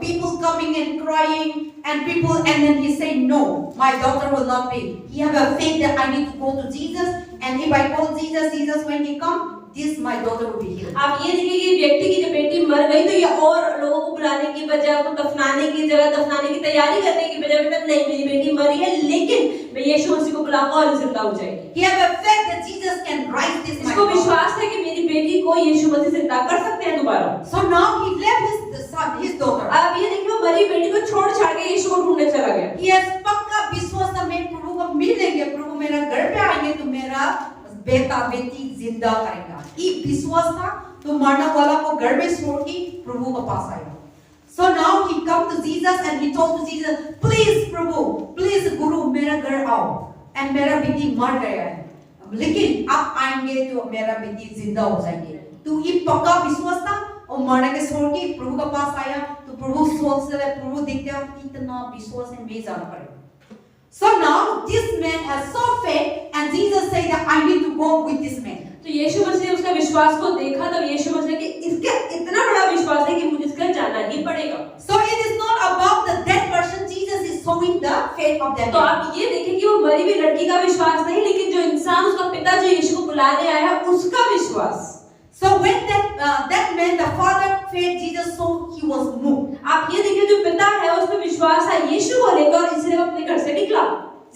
people coming and crying and then he said, no, my daughter will not be. He have a faith that I need to go to Jesus, and if I call Jesus when he come, this my daughter will be healed. आप ये देखिए कि व्यक्ति की जब बेटी मर गई तो ये और लोगों को बुलाने की बजाय उसको दफनाने की तैयारी करने की बजाय मतलब नहीं मेरी बेटी मरी है लेकिन मैं यीशु मसीह को बुलाऊंगा और जिंदा हो जाएगी। He have a faith that Jesus can rise this. इसको विश्वास है कि मेरी बेटी को यीशु मसीह जिंदा कर सकते हैं दोबारा। So now he left his daughter. अब ये देखिए वो मरी बेटी को छोड़ छाड़ के यीशु को ढूंढने चला गया। He has पक्का विश्वास था मैं प्रभु को मिलेंगे, प्रभु मेरा घर पे आएंगे तो मेरा बेटा बेटी जिंदा करेगा। ये विश्वास था तो मरने वाला को घर में छोड़ के प्रभु के पास आया। So now he come to Jesus and he told to Jesus, please Prabhu, please गुरु मेरा घर आओ, and मेरा बेटी मर गया है, लेकिन आप आएंगे तो मेरा बेटी जिंदा हो जाएंगे। तो ये पक्का विश्वास था और मरने के छोड़ के प्रभु के पास आया तो प्रभु सोच रहे, प्रभु देखते हैं इतना विश्वास है मैं जाना पड़ेगा। So now this man has so faith and Jesus said that I need to go with this man. तो यीशु मसीह ने उसका विश्वास को देखा तब यीशु मसीह कि इसका इतना बड़ा विश्वास है कि मुझे इसका जाना ही पड़ेगा। So it is not about the dead person. Jesus is showing the faith of that. तो आप ये देखें कि वो मरी हुई लड़की का विश्वास नहीं लेकिन जो इंसान उसका पिता जो यीशु को बुलाने आया है उसका विश्वास। So when that man, the father faith Jesus saw, he was moved. आप ये देखिए जो पिता है उसमें विश्वास है यीशु को लेकर और इसलिए वो अपने घर से निकला।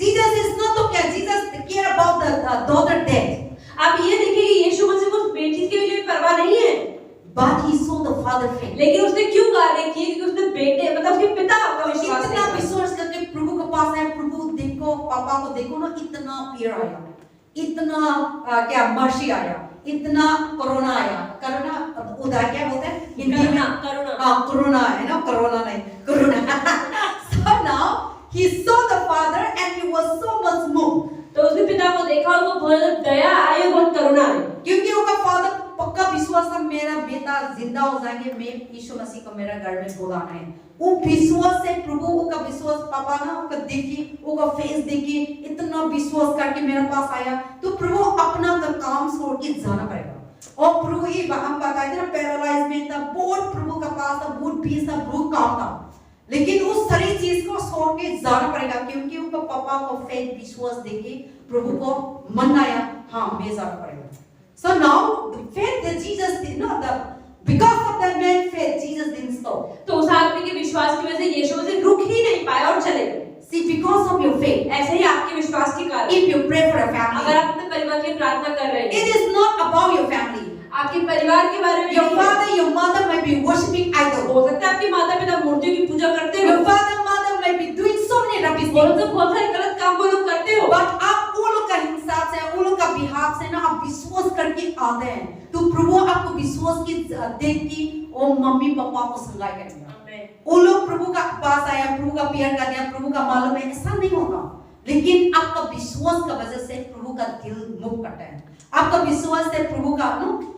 Jesus is not to care. Jesus care about the daughter death. आप ये देखिए कि यीशु मसीह को उस बेटी के लिए परवाह नहीं है। But he saw the father faith. लेकिन उसने क्यों कार्य किए क्योंकि उसने बेटे मतलब उसके पिता का विश्वास इतना विश्वास करके प्रभु के पास आया, प्रभु देखो पापा को देखो ना इतना प्यार आया, इतना क्या मर्सी आया, इतना कोरोना आया, कोरोना उधर क्या बोलते हैं हिंदी में कोरोना है ना, कोरोना नहीं corona. So now he saw the father and he was so much moved. तो उसने पिता को देखा और वो बहुत दया आई और बहुत करुणा आई क्योंकि उसका फादर पक्का विश्वास था मेरा बेटा जिंदा हो जाएंगे, मैं यीशु मसीह को मेरा घर में बुलाना है। वो विश्वास से प्रभु का विश्वास पापा ना उसका देखिए, उसका फेस देखिए, इतना विश्वास करके मेरे पास आया तो प्रभु अपना का काम छोड़ के जाना पड़ेगा। और प्रभु ये हम बताए थे ना पैरालाइज में था, बहुत प्रभु का पास था, बहुत पीस था, बहुत काम था, लेकिन उस सारी चीज को छोड़ के जाना पड़ेगा क्योंकि उनका पापा को फेथ विश्वास देके प्रभु को मन आया हाँ मैं जाना पड़ेगा। So now the faith that Jesus did not because of that man faith Jesus didn't stop. तो उस आदमी के विश्वास की वजह से यीशु मसीह रुक ही नहीं पाया और चले गए। See, because of your faith, ऐसे ही आपके विश्वास के कारण if you pray for a family, अगर आप अपने परिवार के लिए प्रार्थना कर रहे हैं, it is not about your family. आपके परिवार के बारे में Your father, your mother might be worshiping idol. हो सकता है आपके माता पिता मूर्तियों की पूजा करते हो, Your father, mother might be doing so many rubbish और things. तो बहुत सारे गलत काम वो लोग करते हो, But आप वो लोग का हिसाब से, वो लोग का बिहार से ना आप विश्वास करके आते हैं, तो प्रभु आपको विश्वास की देख की और मम्मी पापा को संगाई करेंगे। वो लोग प्रभु का पास आया, प्रभु का प्यार कर दिया, प्रभु का मालूम है, ऐसा नहीं होगा। लेकिन आपका विश्वास का वजह से प्रभु का दिल मूव करता है। आपका विश्वास से प्रभु का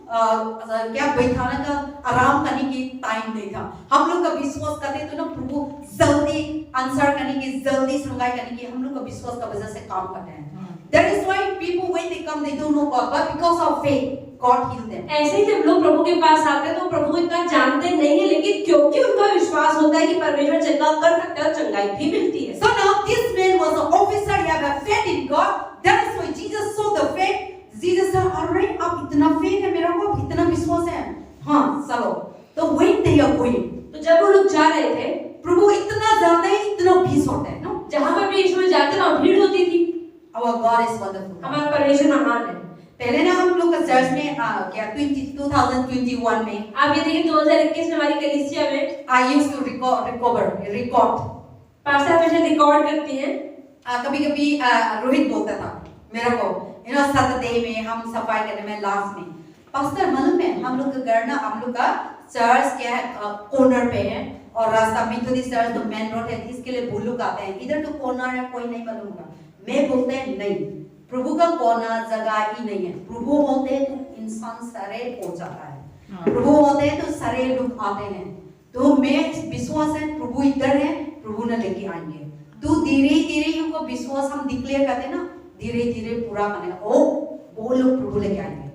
क्या बैठाने का आराम करने की टाइम नहीं था। हम लोग का विश्वास करते तो ना प्रभु जल्दी आंसर करने की, जल्दी सुनवाई करने की, हम लोग का विश्वास का वजह से काम करते हैं। That is why people when they come they don't know God, but because of faith God healed them. ऐसे ही जब लोग प्रभु के पास आते हैं तो प्रभु को इतना जानते नहीं है, लेकिन क्योंकि उनका विश्वास होता है कि परमेश्वर चंगा कर सकता है और चंगाई भी मिलती है। So now this man was an officer, he had a faith in God. That is why Jesus saw the faith. Jesus said, "Alright, आप इतना faith है मेरा को, इतना विश्वास है, हाँ चलो." तो when they are going, तो जब वो लोग जा रहे थे, प्रभु इतना ज्यादा है, इतना भीड़ होता है ना। जहाँ पर भी यीशु जाते ना भीड़ होती थी। Our God is wonderful. हमारा परमेश्वर महान है। पहले ना हम लोग का चर्च में क्या 2021 में आप ये देखिए 2021 में हमारी कलीसिया में I used to record. Pastor हमेशा रिकॉर्ड करती हैं। कभी-कभी रोहित बोलता था मेरे को, सैटरडे में हम सफाई करने में लास्ट में, पास्टर मालूम है हम लोग का घर ना, हम लोग का चर्च क्या है कॉर्नर पे है और रास्ता मेथोडिस्ट चर्च तो मेन रोड है, इसके लिए वो लोग आते हैं, इधर तो कॉर्नर है, कोई नहीं मालूम होगा। मैं बोलते हैं नहीं, प्रभु का कॉर्नर जगह ही नहीं है। प्रभु होते हैं तो इंसान सारे हो जाता है, प्रभु होते हैं तो सारे लोग आते हैं। तो मैं विश्वास है प्रभु इधर है, प्रभु ने लेके आएंगे। तो धीरे धीरे उनको विश्वास हम डिक्लेयर करते ना, धीरे धीरे पूरा बनेगा, वो लोग प्रभु लेके आएंगे।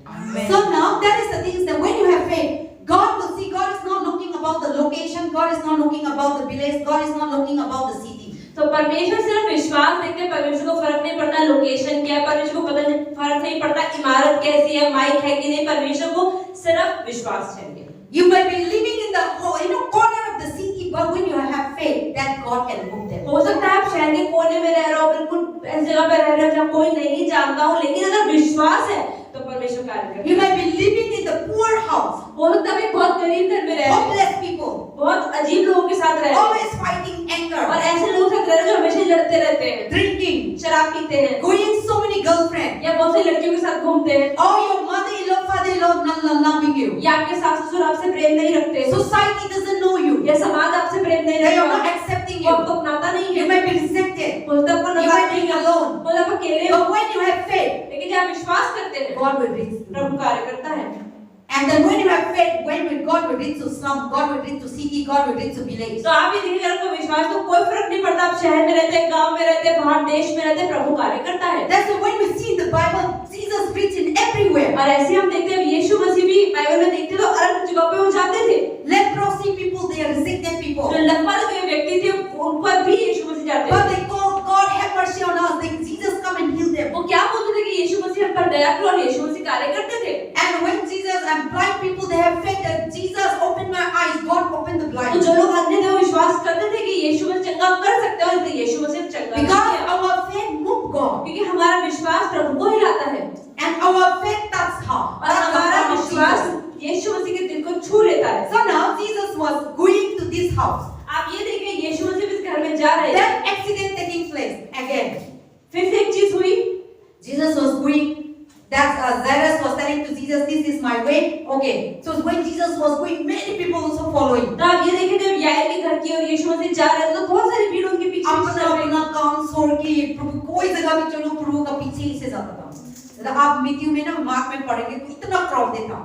So now that is the thing that when you have faith, God will see. God is not looking about the location, God is not looking about the village, God is not looking about the city. तो परमेश्वर सिर्फ विश्वास देखते हैं, परमेश्वर को फर्क नहीं पड़ता लोकेशन क्या है, परमेश्वर को पता नहीं फर्क नहीं पड़ता इमारत कैसी है, माइक है कि नहीं, परमेश्वर को सिर्फ विश्वास चाहिए। You might be living in the corner of the city, but when you have faith, that God can move them. हो सकता है आप शहर के कोने में रह रहे हो, बिल्कुल ऐसी जगह पे रह रहे हो जहाँ कोई नहीं जानता हो, लेकिन अगर विश्वास है तो परमेश्वर कार्य करता है। You might be living in the poor house. हो सकता है बहुत गरीब घर में रह रहे हो, Hopeless people, बहुत अजीब लोगों के साथ रह रहे हो, always fighting anger, और ऐसे लोग साथ रह रहे हो जो हमेशा लड़ते रहते हैं, drinking, शराब पीते हैं, going so many girlfriends, या बहुत सी लड़कियों के साथ घूमते हैं, or your mother-in-law, father-in-law not loving you. या आपके सास ससुर आपसे प्रेम नहीं रखते, Society doesn't know you. या समाज आपसे प्रेम नहीं They are not रखता, accepting वो you. आपको अपनाता नहीं You है, might be rejected. हो सकता है आपको You नकार might be देगा, alone. हो सकता है आप अकेले हो, But when you have faith, लेकिन जब आप विश्वास करते हैं God will reach you. प्रभु कार्य करता है। And then when you have faith, when God will reach to slum, God will reach to city, God will reach to village. तो आप ये देखिए अगर कोई विश्वास तो कोई फर्क नहीं पड़ता आप शहर में रहते हैं, गांव में रहते हैं, बाहर देश में रहते हैं, प्रभु कार्य करता है। That's why when we see in the Bible, Jesus preached in everywhere. और ऐसे हम देखते हैं यीशु मसीह भी बाइबल में देखते तो अलग जगह पे वो जाते थे, Leprosy people, they are rejected people. जो लकवा लगे व्यक्ति थे उन पर भी यीशु मसीह जाते But थे। they call God have mercy on us. They Jesus come and heal them. वो क्या बोलते थे कि यीशु मसीह हम पर दया करो, और यीशु मसीह कार्य करते थे। And when Jesus and blind people, they have faith that Jesus opened my eyes. God opened the तो blind. जो लोग अंधे थे वो विश्वास करते थे कि यीशु मसीह चंगा कर सकते हैं, और इसलिए यीशु मसीह चंगा Because किया, our faith moved God. क्योंकि हमारा विश्वास प्रभु को हिलाता है, And our faith touched her. और हमारा विश्वास यीशु मसीह के दिल को छू लेता है। So now Jesus was going to this house. आप ये देखिए यीशु मसीह इस घर में जा रहे हैं, Then accident taking place again. फिर से एक चीज हुई, Jesus was going. That Jairus was telling to Jesus, "This is my way." Okay. So when Jesus was going, many people also following. तो आप ये देखिए जब याईर के घर की और यीशु मसीह जा रहे थे तो बहुत सारी भीड़ उनके पीछे अपना अपना काम छोड़ के प्रभु कोई जगह भी चलो प्रभु का पीछे ही से जाता था। तो आप मित्यु में ना मार्क में पढ़ेंगे तो इतना क्राउड था।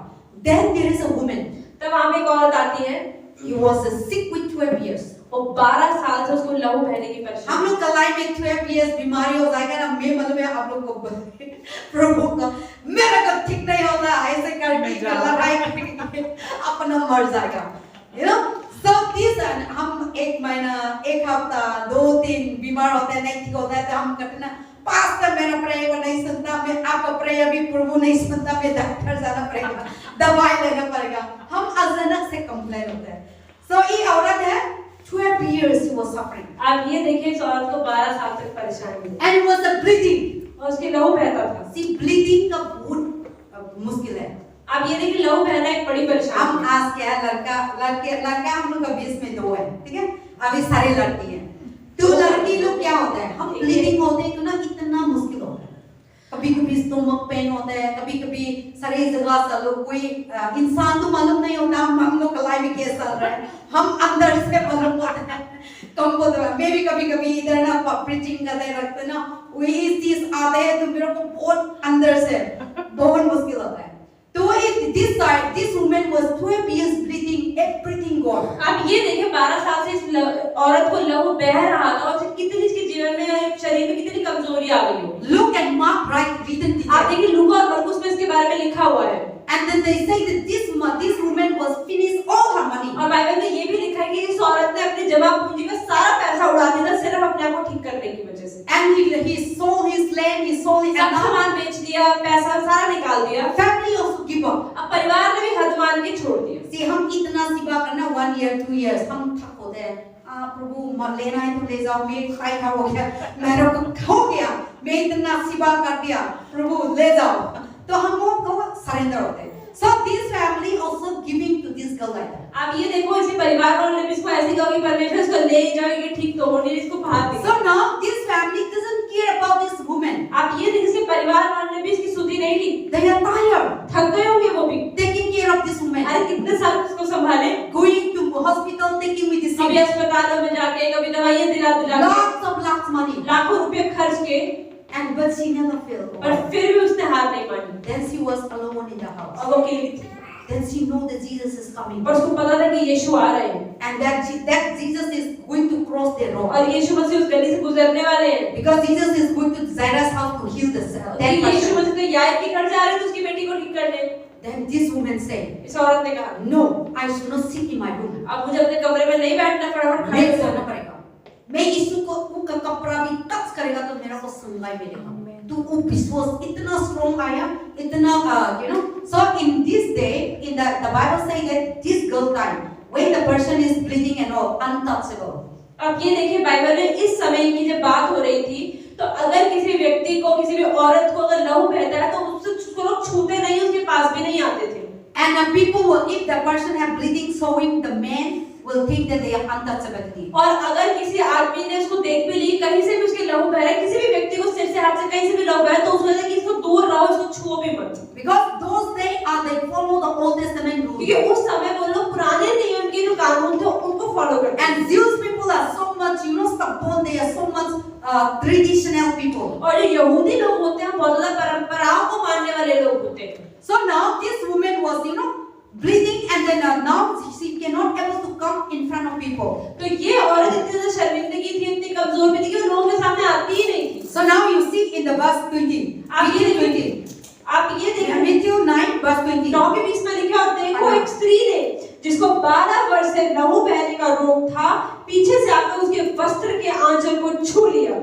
Then there is a woman. तब वहां पे एक औरत आती है, He was sick with 12 years. वो 12 साल से उसको लहू बहने की हम परेशानी। लोग का लाइफ में 12 years बीमारी हो जाएगा ना, मैं मतलब आप लोग को प्रभु का मेरा का ठीक नहीं होता, ऐसे करके लड़ाई करके अपना मर जाएगा, you know. So this हम एक महीना, एक हफ्ता, 2-3 बीमार होते हैं, नहीं ठीक होता है तो हम कहते ना पास्टर मेरा प्रेयर नहीं सुनता, मैं आपका प्रेयर भी प्रभु नहीं सुनता, मैं डॉक्टर जाना पड़ेगा, दवाई लेना पड़ेगा, हम अचानक से कंप्लेन होते हैं। So ये औरत है 12 years she was suffering. आप ये देखिए इस औरत को 12 साल तक परेशानी हुई And it was a bleeding. और उसके लहू बहता था। See bleeding का बहुत मुश्किल है। आप ये देखिए लहू बहना एक बड़ी परेशानी हम है। आज क्या है, लड़का हम लोग का बीच में 2 है, ठीक है, अभी सारी लड़की है। तो लड़की लोग क्या होता है, हम ब्लीडिंग होते हैं तो ना इतना मुश्किल होता है, कभी कभी स्टोमक पेन होता है, कभी कभी शरीर जगह से लोग कोई इंसान तो मालूम नहीं होता हम लोग कलाई में क्या चल रहा है, हम अंदर से मालूम होता है। तुमको तो मैं भी कभी कभी इधर ना प्रीचिंग करते रखते ना वही चीज आते हैं तो मेरे को बहुत अंदर से बहुत मुश्किल होता है। तो this woman was 12 years bleeding everything gone। आप ये देखिए 12 साल से इस औरत को लहू बह रहा था और कितनी इसके जीवन में शरीर में कितनी कमजोरी आ गई हो। Look at Mark right written there। आप देखिए लूका और मरकुस में इसके बारे में लिखा हुआ है। And then they say that this woman was finished all her money। और बाइबल में ये भी लिखा है कि इस औरत ने अपनी जमा पूंजी का सारा पैसा उड़ा दिया था सिर्फ अपने आप को ठीक करने की वजह से। And he sold his land, he sold his सब सामान बेच दिया, पैसा सारा निकाल दिया। Family also give up। अब परिवार ने भी हद मान के छोड़ दिया। See हम इतना सेवा करना 1 year 2 years हम थक होते हैं। प्रभु लेना है तो ले जाओ, मैं खाया हो गया, मेरे को हो गया, मैं इतना सेवा कर दिया, प्रभु ले जाओ, तो हम वो सरेंडर होते हैं। So this family also giving to this girl like that। आप ये देखो इसी परिवार वालों ने भी इसको ऐसे कहा कि परमेश्वर इसको ले जाएंगे, ठीक तो होने इसको बाहर निकाल। So now this family doesn't care about this woman। आप ये देखिए परिवार वालों ने भी इसकी सुधी नहीं ली। They are tired। थक गए होंगे वो भी। Taking care of this woman। अरे कितने साल इसको संभाले। Going to hospital, taking medicine। कभी अस्पतालों में जाके, कभी दवाइयाँ दिला के। Lots money। लाखों रुपए खर्च के। And but she never failed। पर फिर भी उसने हार नहीं मानी। Then she was alone in the house। और वो अकेली थी। Then she know that Jesus is coming। और उसको पता था कि यीशु आ रहे हैं। And that Jesus is going to cross the road। और यीशु मसीह उस गली से गुजरने वाले हैं। Because Jesus is going to Jairus' house to heal the dead person। यीशु मसीह तो याईर के घर जा रहे थे उसकी बेटी को ठीक करने। Then this woman said, इस औरत ने कहा, No, I should not sit in my room। अब मुझे अपने कमरे में नहीं बैठना, फटाफट खड़े मैं होना सोना पड़ेगा। मैं यीशु को उनका कपड़ा भी टच करेगा तो मेरा को सुनवाई मिलेगा। तो वो विश्वास इतना स्ट्रॉन्ग आया, इतना So in this day, in the Bible say that this girl died when the person is bleeding and all untouchable। अब ये देखिए बाइबल में इस समय की जब बात हो रही थी तो अगर किसी व्यक्ति को, किसी भी औरत को अगर लहू बहता है तो उसको लोग छूते नहीं, उसके पास भी नहीं आते थे। And people will, if the person have bleeding showing, the man will think that they are untouchability। और अगर किसी आदमी ने उसको देख भी ली, कहीं से भी उसके लहू बह रहा है, किसी भी व्यक्ति को सिर से हाथ से कहीं से भी लहू बह रहा है तो उसको लगता है कि इसको दूर रहो, इसको छुओ भी मत। Because those days they follow the Old Testament rules। क्योंकि उस समय वो लोग पुराने नियम के जो कानून थे उनको फॉलो करते थे। And Jewish people are so much, stubborn, they are so much traditional people। और जो यहूदी लोग होते हैं बहुत ज्यादा परंपराओं को मानने वाले लोग होते हैं। So now this woman was, bleeding, and then now she cannot able to come in front of people। तो ये औरत इतनी ज्यादा शर्मिंदगी थी, इतनी कमजोर भी थी कि वो लोगों के सामने आती ही नहीं थी। So now you see in the verse 20। आप ये देखिए Matthew 9 verse 20। 9 के 20 में लिखा और देखो एक स्त्री ने जिसको 12 वर्ष से लहू बहने का रोग था, पीछे से आकर उसके वस्त्र के आंचल को छू लिया।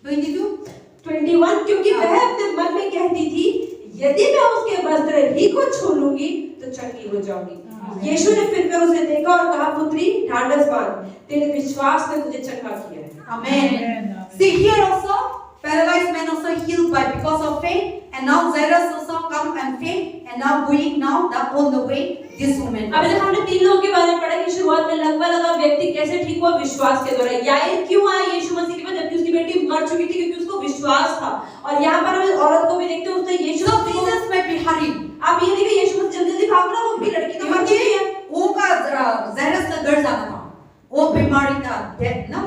21 क्योंकि वह अपने मन में कहती थी यदि मैं उसके वस्त्र ही को छू लूंगी तो चंगी हो जाऊंगी। यीशु ने फिरकर उसे देखा और कहा, पुत्री ढांढस बांध, तेरे विश्वास ने तुझे चंगा किया है। Amen। See here also, paralyzed man also healed by because of faith, and now Jairus also come and faith, and now going now that on the way this woman। अभी तक हमने 3 लोगों के बारे में पढ़ा कि शुरुआत में लगा व्यक्ति कैसे ठीक हुआ, विश्वास के द्वारा। याईर क्यों आया यीशु मसीह के पास जबकि उसकी बेटी मर चुकी थी, क्योंकि उसको विश्वास था। और यहाँ पर हम औरत को भी देखते हैं, उसने यीशु So Jesus may be hurried। आप ये देखिए यीशु मसीह जल्दी भाग रहा है, वो भी लड़की तो मर चुकी है। वो का Jairus का घर जाना था, वो बीमारी था,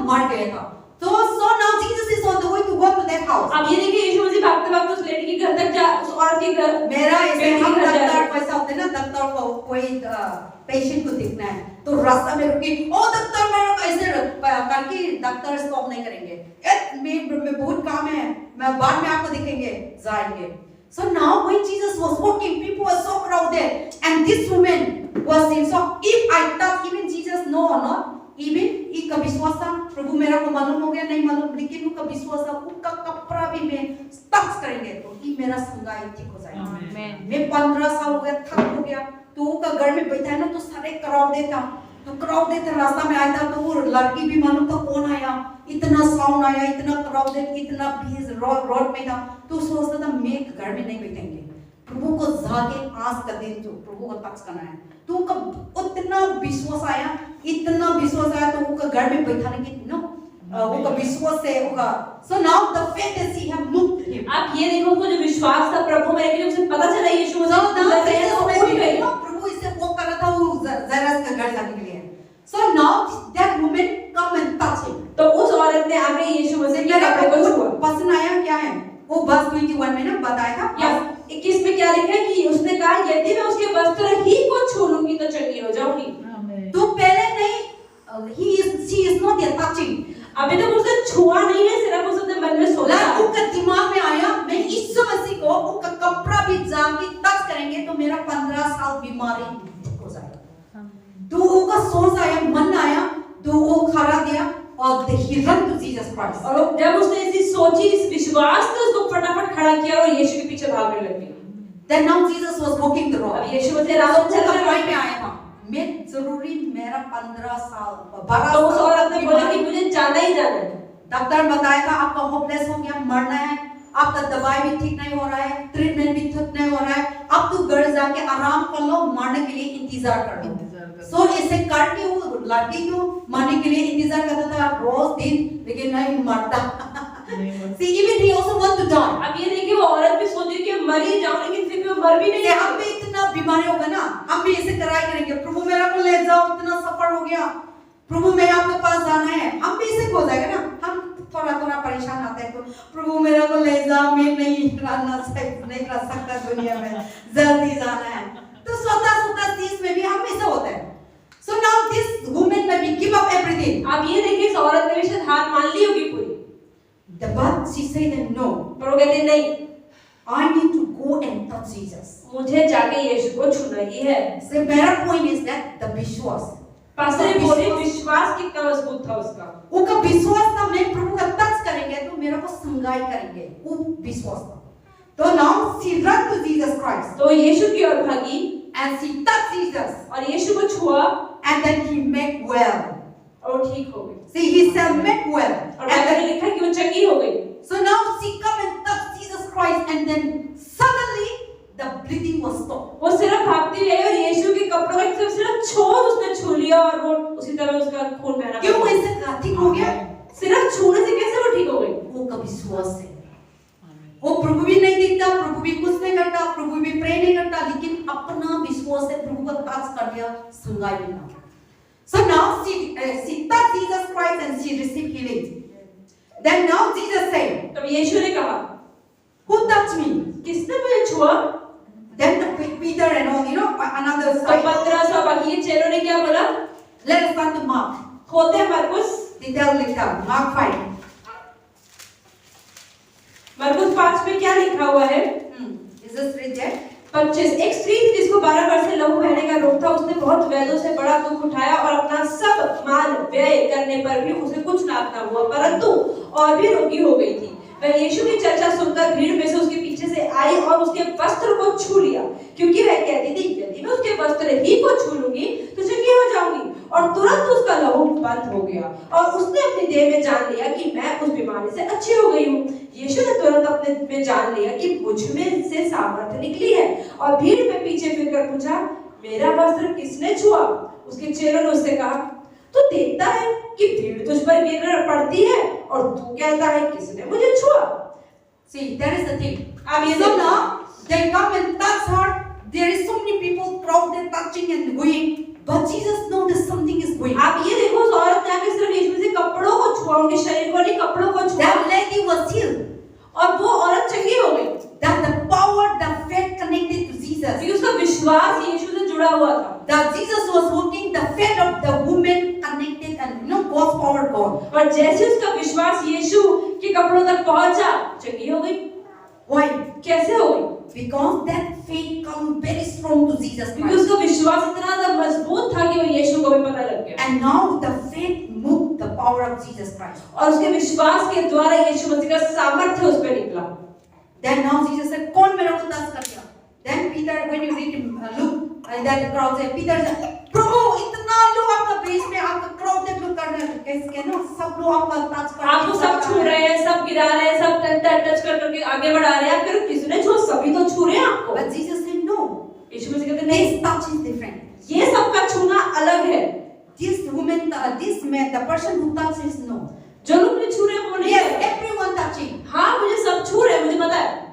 मर गया था। So now Jesus is on the way to go to that house। अब ये देखिए यीशु मसीह भागते-भागते उस लेडी के घर तक जा, उस औरत के घर। मेरा ऐसे हम डॉक्टर पैसा होते ना, डॉक्टर को कोई पेशेंट को देखना है तो रास्ता में रुकी, ओ डॉक्टर मेरा ऐसे करके डॉक्टर स्टॉप नहीं करेंगे, मैं बहुत काम है, मैं बाद में आपको दिखेंगे, जाएंगे। So now when Jesus was walking, people were so crowded, and this woman was saying, so if I touch, even Jesus know or not, even इसका विश्वास था, प्रभु मेरा को मालूम हो गया नहीं मालूम, लेकिन उनका विश्वास था, उनका कपड़ा भी मैं टच करेंगे तो ये मेरा संगाई ठीक हो जाएगा। मैं 15 साल हो गया, थक हो गया, तो उनका घर में बैठा है ना तो सारे क्राउड देता, तो क्राउड देते रास्ता में आया था तो वो लड़की भी मालूम था कौन आया, इतना साउंड आया, इतना क्राउड है, इतना भीड़ रोड में था, तो सोचता था मैं घर में नहीं बैठेंगे, प्रभु को जाके आज का दिन जो प्रभु को टच करना है। तो उनका उतना विश्वास आया, इतना विश्वास आया तो उनका घर में बैठाने की उनका विश्वास है उनका। So now the faith that she have moved him. आप ये देखो उसको जो विश्वास था प्रभु में, लेकिन उसे पता चला यीशु So मसीह now गुजर रहे हैं, Jesus तो may उठ be, गई। प्रभु इसे वो कर रहा था वो ज़रास का घर जाने के लिए। So now that woman come and touch him. तो उस औरत ने आके यीशु मसीह के मेरा कपड़े को छुआ। पसंद आया क्या है? वो verse 21 में ना बताया था। या 21 में क्या लिखा है कि उसने कहा यदि मैं उसके वस्त्र ही को छू लूंगी तो चंगी हो जाऊंगी। तो पहले नहीं, she is not yet touching. अभी तक उसने छुआ नहीं है, सिर्फ उस अपने मन में सोचा। लाइक उसका दिमाग में आया मैं यीशु मसीह को उसका कपड़ा भी जाके टच करेंगे तो मेरा 15 साल बीमारी हो जाएगा। तो उसका सोच आया, मन आया, तो वो खड़ा गया और he run to Jesus Christ. और जब उसने ऐसी सोची, इस विश्वास से उसको फटाफट खड़ा किया और यीशु के पीछे भागने लगी। Then now Jesus was walking the road. अब यीशु मसीह रास्ते तो चल उसका रहे पॉइंट में हैं। आया था मैं जरूरी मेरा 15 साल 12 तो उस साल औरत ने बोला कि मुझे जाना ही जाना है। डॉक्टर बताया था आपका होपलेस हो गया, मरना है, आपका दवाई भी ठीक नहीं हो रहा है, ट्रीटमेंट भी ठीक नहीं हो रहा है, अब तो घर जाके आराम कर लो, मरने के लिए इंतजार कर लो। सो इसे करके वो लड़की को मरने के लिए इंतजार करता था रोज दिन, लेकिन नहीं मरता। See, even he also want to die. अब ये देखिए वो औरत भी सोची कि मर ही जाऊं, लेकिन फिर भी वो मर भी नहीं। हम भी इतना बीमारी होगा ना, हम भी इसे कराई करेंगे, प्रभु मेरा को ले जाओ, इतना सफर हो गया, प्रभु मैं आपके पास जाना है, हम भी इसे हो जाएगा ना। हम थोड़ा थोड़ा परेशान आते हैं तो प्रभु मेरा को ले जाओ, मैं नहीं रह सकता दुनिया में, जल्दी जाना है। तो सोता चीज में भी हम ऐसा होता है। So now this woman may give up everything. अब ये देखिए इस औरत ने भी शायद हार मान ली होगी पूरी, But she said that no, पर वो कहते नहीं, I need to go and touch Jesus. मुझे जाके यीशु को छूना ही है। So मेरा point is that the विश्वास, पास्टर ने बोले विश्वास कितना मजबूत था उसका। उनका विश्वास था मैं प्रभु का टच करेंगे तो मेरा को संगाई करेंगे, वो विश्वास था। तो now she run to Jesus Christ. तो यीशु की ओर भागी And she touched Jesus. और यीशु को छुआ And then he made well. और ठीक हो गई। See, he said make well. और बाइबल में लिखा है कि वो चंगी हो गई। So now she come and touched Jesus Christ and then suddenly the bleeding was stopped. वो सिर्फ भागती रही और यीशु के कपड़ों का सिर्फ छोर उसने छू लिया और वो उसी तरह उसका खून बहना। क्यों ऐसे ठीक हो गया? सिर्फ छूने से कैसे वो ठीक हो गई? वो का विश्वास है। वो प्रभु भी नहीं दिखता, प्रभु भी कुछ नहीं करता, प्रभु भी प्रे नहीं करता, लेकिन अपना विश्वास से प्रभु का टच कर दिया, संगाई बिना। So now she touched Jesus Christ and she received healing. Then now Jesus said, तब यीशु ने कहा, who touched me? किसने मुझे छुआ? Then the Peter and all, another तो side. 1500 बाकी चेलों ने क्या बोला? Let us start to Mark. खोलते हैं मरकुस, Detail लिखा, Mark 5. मरकुस 5 में क्या लिखा हुआ है? Is this read there? 25 एक स्त्री थी जिसको 12 वर्ष से लहू बहने का रोग था, उसने बहुत वैद्यों से बड़ा दुख उठाया और अपना सब माल व्यय करने पर भी उसे कुछ लाभ न हुआ, परंतु और भी रोगी हो गई थी। वह यीशु की चर्चा सुनकर भीड़ में से उसके पीछे से आई और उसके वस्त्र को छू लिया, क्योंकि वह कहती थी यदि मैं उसके वस्त्र ही को छू लूंगी तो चंगी हो जाऊंगी। और तुरंत उसका लहू बंद हो गया और उसने अपनी देह में जान लिया कि मैं उस बीमारी से अच्छी हो गई हूँ। यीशु ने तुरंत अपने में जान लिया कि मुझ में से सामर्थ्य निकली है और भीड़ में पीछे फिरकर पूछा, मेरा वस्त्र किसने छुआ? उसके चेलों ने उससे कहा, तू देखता है कि भीड़ तुझ पर गिर पड़ती है और तू कहता है किसने मुझे छुआ? See, that is the thing. अब ये So now they come and touch her. There is so many people crowded touching and going, but Jesus knows something is going. आप ये देखो उस औरत ने आके सिर्फ यीशु से कपड़ों को छुआ, उनके शरीर को नहीं, कपड़ों को छुआ That lady was healed. और वो औरत चंगी हो गई। That the power, the faith connected to Jesus. क्योंकि उसका विश्वास यीशु से जुड़ा हुआ था। That Jesus was working, the faith of the woman connected and God's power gone. और जैसे उसका विश्वास यीशु के कपड़ों तक पहुंचा, चंगी हो गई। Why? कैसे हो गई? Because that faith come very strong to Jesus क्योंकि Christ. उसका विश्वास इतना ज़्यादा मजबूत था कि वो यीशु को भी पता लग गया। And now the faith moved the power of Jesus Christ. और उसके विश्वास के द्वारा यीशु मसीह का सामर्थ्य उस पर निकला। Then now Jesus said, कौन मेरा को टच कर दिया? Then Peter, when you read Luke, and that crowd said, Peter said, प्रभु इतना लोग आपका बीच में आपका crowded लोग कर रहे हैं, कैसे ना सब लोग आपका टच कर आपको सब छू रहे हैं, सब गिरा रहे हैं, सब टच कर करके आगे बढ़ा रहे हैं, फिर किसने छुआ? सभी तो छू रहे हैं आपको। But Jesus said no. यीशु मसीह कहते नहीं, This touch is different. ये सबका छूना अलग है। This woman, this man, the person who touches no. जो लोग मुझे छू रहे हैं वो नहीं Yes, है। everyone touching. हाँ मुझे सब छू रहे हैं, मुझे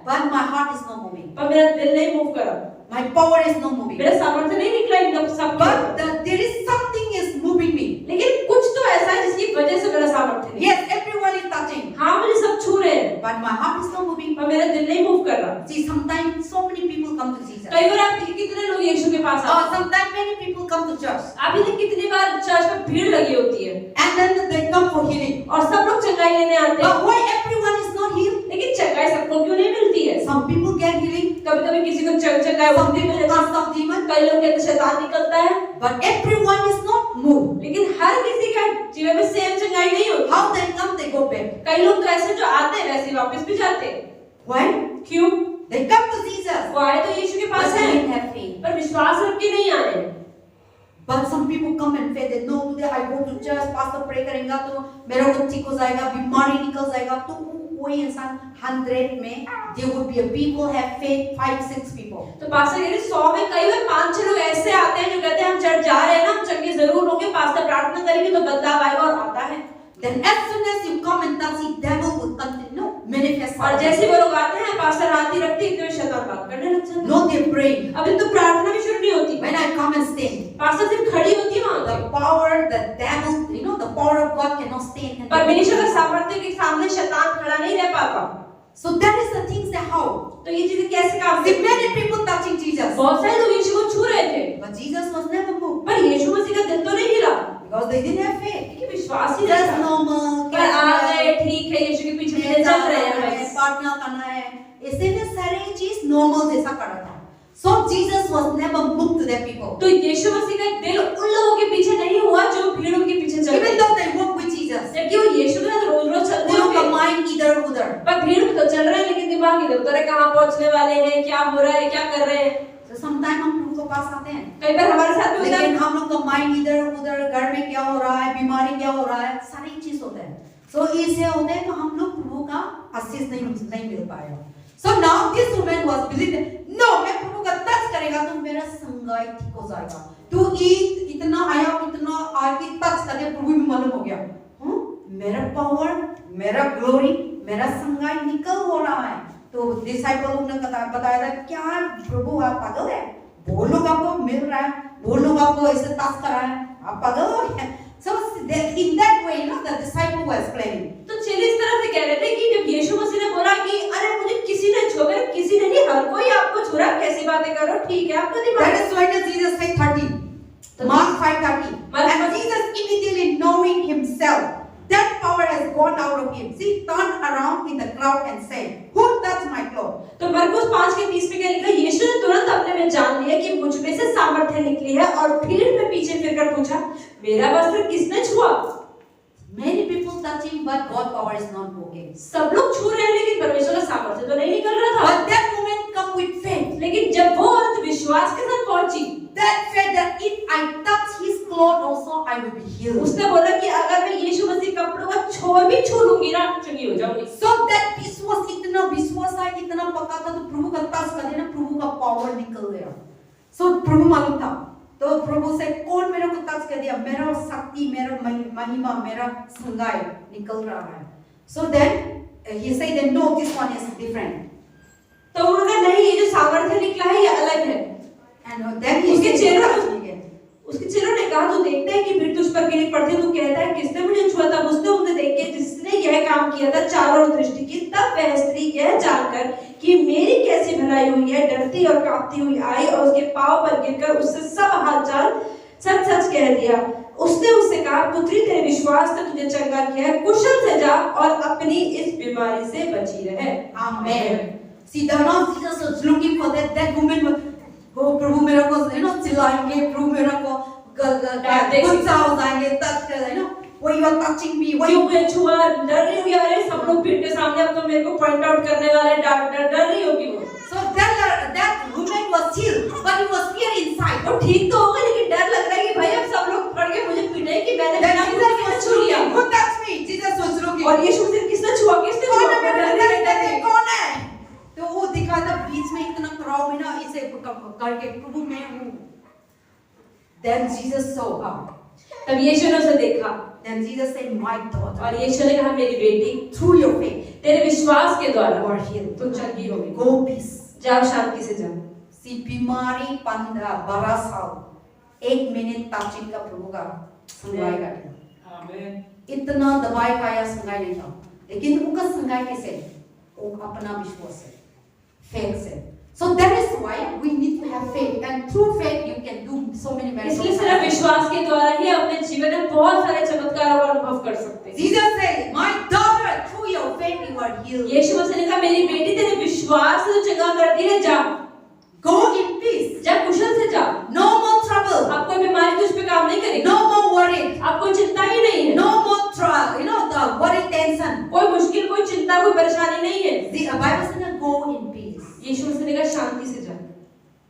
but my heart is not moving. पर मेरा दिल नहीं मूव करा, My power is not moving. मेरा सामर्थ्य नहीं निकला इन सब But there is something is moving me. लेकिन कुछ तो ऐसा है जिसकी वजह से मेरा सामर्थ्य नहीं। Yes, everyone is touching. हाँ मुझे सब छू रहे हैं, But my heart is not moving. पर मेरा दिल नहीं मूव कर रहा। See, sometimes so many people come to Jesus. कई बार आप देखिए कितने लोग यीशु के पास आते हैं। Sometimes many people come to church. आप देखिए कितनी बार चर्च में भीड़ लगी होती है And then they come for healing. और सब लोग चंगाई लेने आते हैं। But why everyone is not healed? लेकिन चंगाई सबको क्यों नहीं मिलती है? Some people get healing. कभी-कभी किसी को चंगाई Some होती people है, cast out demon. कई लोग कहते शैतान निकलता है, But everyone is not moved. लेकिन हर किसी का जीवन में सेम चंगाई नहीं होती। How they come, they go back. कई लोग तो ऐसे जो आते हैं वैसे वापस भी जाते हैं। Why? क्यों? They come to Jesus. वो आए तो यीशु के But पास they है, didn't have faith. पर विश्वास रख के नहीं आए। But some people come and say that no, today I go to church, pastor pray करेगा तो मेरा वो ठीक हो जाएगा, बीमारी निकल जाएगा। तो कोई इंसान 100 में there would be a people have faith 5-6 people. तो पास्टर कह रहे 100 में कई बार 5-6 लोग ऐसे आते हैं जो कहते हैं हम चर्च जा रहे हैं ना, हम चंगे जरूर होंगे, पास्टर प्रार्थना करेंगे तो बदलाव आएगा, और आता है। Then as soon as you come and touch it, devil will continue manifest. और जैसे वो लोग आते हैं पास्टर हाथ ही रखते हैं तो शैतान बात करने लग जाता है। No, they pray. अभी तो प्रार्थना भी शुरू नहीं होती। When I come and stand, pastor सिर्फ खड़ी होती है वहां the पे। power, the devil, the power of God cannot stand. परमेश्वर के सामर्थ्य के सामने शैतान खड़ा नहीं रह पाता। So that is the things that how. तो ये चीजें कैसे काम See, करती हैं? many people touching Jesus, बहुत सारे लोग यीशु को छू रहे थे, but Jesus was never moved पर यीशु मसीह का दिल तो नहीं हिला, because they didn't have faith. क्योंकि विश्वास ही नहीं Just था। normal. पर आ गए, ठीक है, यीशु के पीछे पीछे चल रहे हैं बस। प्रार्थना करना है, ऐसे में सारे चीज नॉर्मल जैसा कर रहा था। So Jesus was never moved to their people. तो यीशु मसीह का दिल उन लोगों के पीछे नहीं हुआ जो भीड़ उनके पीछे चल रहे Even थे। though they walk with Jesus, जबकि वो यीशु के साथ रोज-रोज चलते उन लोग का होंगे, mind इधर उधर। पर भीड़ में तो चल रहे हैं लेकिन दिमाग इधर उधर है, कहाँ पहुंचने वाले हैं, क्या हो रहा है, क्या कर रहे हैं। So sometimes हम प्रभु के पास आते हैं, कई बार हमारे साथ भी होता है, लेकिन हम लोग का माइंड इधर उधर, घर में क्या हो रहा है, बीमारी क्या हो रहा है, सारी चीज होता है। So इससे होता है तो हम लोग प्रभु का आशीष नहीं मिल पाएगा। So now this woman was believing, no, मैं प्रभु का टच करेगा तो मेरा संगाई ठीक हो जाएगा। तू इतना आया, इतना आके टच करके प्रभु भी मालूम हो गया, मेरा पावर, मेरा ग्लोरी, मेरा संगाई निकल हो रहा है। तो डिसाइपल लोग ने बताया था, क्या प्रभु आप पागल है? वो लोग आपको मिल रहा है, वो लोग आपको ऐसे टच कर रहा है, आप पागल हो गए? So in that way, the disciple was explaining. तो चेले इस तरह से कह रहे थे कि जब यीशु मसीह ने बोला कि अरे मुझे किसी ने छुआ, किसी ने नहीं, हर कोई आपको छू रहा है, कैसी बातें कर रहे हो, ठीक है आपको नहीं मालूम। That is why Jesus said 30. Mark 5:30. And Jesus immediately knowing himself that power has gone out of him, he turned around in the crowd and said, "Who touched my cloth?" तो मरकुस 5:30 में क्या लिखा? यीशु ने तुरंत अपने में जान लिया कि मुझ में से सामर्थ्य निकली है और भीड़ में पीछे फिरकर पूछा, मेरा वस्त्र किसने छुआ? Many people touching, but God power is not working. सब लोग छू रहे हैं लेकिन परमेश्वर का सामर्थ्य तो नहीं निकल रहा था। But that woman come with faith. लेकिन जब वो औरत विश्वास के साथ पहुंची, That faith that if I touch his cloth also, I will be healed. उसने बोला कि अगर मैं यीशु मसीह कपड़ों का छोर भी छू लूंगी ना, चंगी हो जाऊंगी। So that विश्वास इतना पक्का था, तो प्रभु का टच कर देना, प्रभु का पावर निकल गया। So प्रभु मालूम था, तो प्रभु से कौन मेरे को टच कर दिया, मेरा शक्ति, मेरा महिमा, मेरा संगाई निकल रहा है। So then he said that no, this one is different. तो उन्होंने नहीं, ये जो सामर्थ्य निकला है ये अलग है। And then he उसके said, चेलों ने कहा, तू देखता है कि भीड़ तुझ पर गिरी पड़ती है, तू कहता है किसने मुझे छुआ? तब उसने उन्हें देख के जिसने यह काम किया था चारों ओर दृष्टि की, तब वह स्त्री यह जानकर कि मेरी कैसी भलाई हुई है, डरती और कांपती हुई आई और उसके पांव पर गिरकर उससे सब हालचाल सच सच कह दिया। उसने उससे कहा, पुत्री तेरे विश्वास ने तुझे चंगा किया है, कुशल से जा और अपनी इस बीमारी से बची रहे। Amen. See, the Lord Jesus was looking for that woman was, oh प्रभु मेरे को चिल्लाएंगे, प्रभु मेरे को गुस्सा हो जाएंगे, टच कर why you are touching me, why क्यों मैं छुआ, डर रही हूँ यार, सब लोग भीड़ के सामने अब तो मेरे को पॉइंट आउट करने वाले, डर रही होगी वो। So that woman was healed, but it was fear inside. वो ठीक तो होगा लेकिन डर लग रहा है कि भाई अब सब लोग पड़ के मुझे पीटे कि मैंने बिना पूछे किसने छू लिया। Who touched me? Jesus was looking. और यीशु से किसने छुआ, किसने छुआ? कौन है? तो वो दिखा था बीच में इतना क्राउड में ना, इसे करके प्रभु मैं हूँ। Then Jesus saw her. तब यीशु ने उसे देखा। Then Jesus said, "My daughter, और यीशु ने कहा, मेरी बेटी, through your faith, तेरे विश्वास के द्वारा you are healed. तू चंगी हो गई। Go peace. जाओ शांति से जाओ। Si बीमारी 12 साल 1 मिनट ताचिन का प्रभु का संगाई कर दिया। आमीन। इतना दवाई खाया संगाई नहीं था, लेकिन उनका संगाई कैसे? वो अपना विश्वास है, faith से। So that is why we need to have faith, and through faith you can do so many miracles. इसलिए सिर्फ विश्वास के द्वारा ही अपने जीवन में बहुत सारे चमत्कारों का अनुभव कर सकते हैं। Jesus said, "My daughter, through your faith you are healed." यीशु मसीह ने कहा मेरी बेटी तेरे विश्वास से जो चंगा करती है जा। Go in peace. जा कुशल से जा। No more trouble. अब कोई बीमारी तुझ पे काम नहीं करेगी। No more worry. अब कोई चिंता ही नहीं है। No more trial. The worry, tension. कोई मुश्किल, कोई चिंता, कोई परेशानी नहीं है। The Bible says, "Go in peace." यीशु मसीह ने कहा शांति से जा।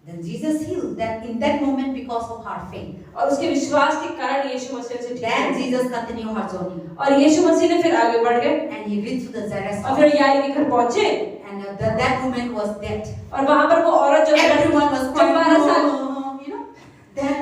Then Jesus healed that in that moment because of her faith. और उसके विश्वास के कारण यीशु मसीह से ठीक Then हो। Jesus continued her journey, और यीशु मसीह ने फिर आगे बढ़ गए and he reached to the Jairus और house, फिर यारी के घर पहुंचे and that woman was dead. और वहां पर वो औरत जो Everyone was जब 12 साल Then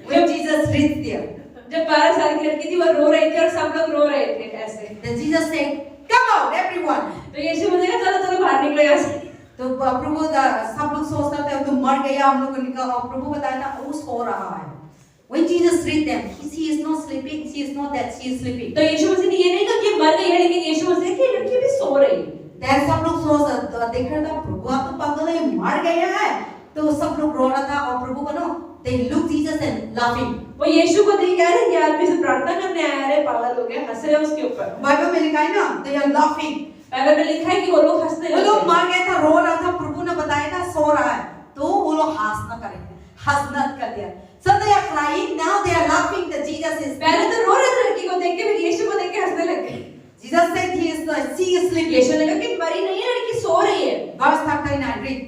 when Jesus reached there, जब 12 साल की लड़की थी वो रो रही थी और सब लोग रो रहे थे ऐसे। then Jesus said, "Come out, everyone." तो यीशु मसीह ने कहा चलो चलो बाहर निकलो यहाँ से। तो प्रभु सब लोग सोचते थे तो मर गया हम लोग को निकल, और प्रभु बताया था वो सो रहा है। When Jesus read them, she is not sleeping, she is not that, she is sleeping. तो यीशु मसीह ने ये नहीं कहा कि मर गई है, लेकिन यीशु मसीह की लड़की भी सो रही है। Then सब लोग देख रहा था प्रभु आप तो पागल है, मर गया है। तो सब लोग रो रहा था और प्रभु को they look Jesus and laughing. वो यीशु को देख कह रहे ये आदमी से प्रार्थना करने आया है, पागल हो गया, हंस रहे हैं उसके ऊपर। बाइबल में लिखा है ना, they are laughing. बाइबल में लिखा है कि वो लोग हंसने वो लगे। लोग मर गया था, रो रहा था, प्रभु ने बताया था सो रहा है, तो वो लोग हंसना करेंगे, हंसना कर दिया। So they are crying, now they are laughing that Jesus is. पहले तो रो रहे थे लड़की को देख के, फिर यीशु को देख के हंसने लगे। Jesus said she is sleeping. यीशु ने कहा कि मरी नहीं है, लड़की सो रही है। Verse 39 read.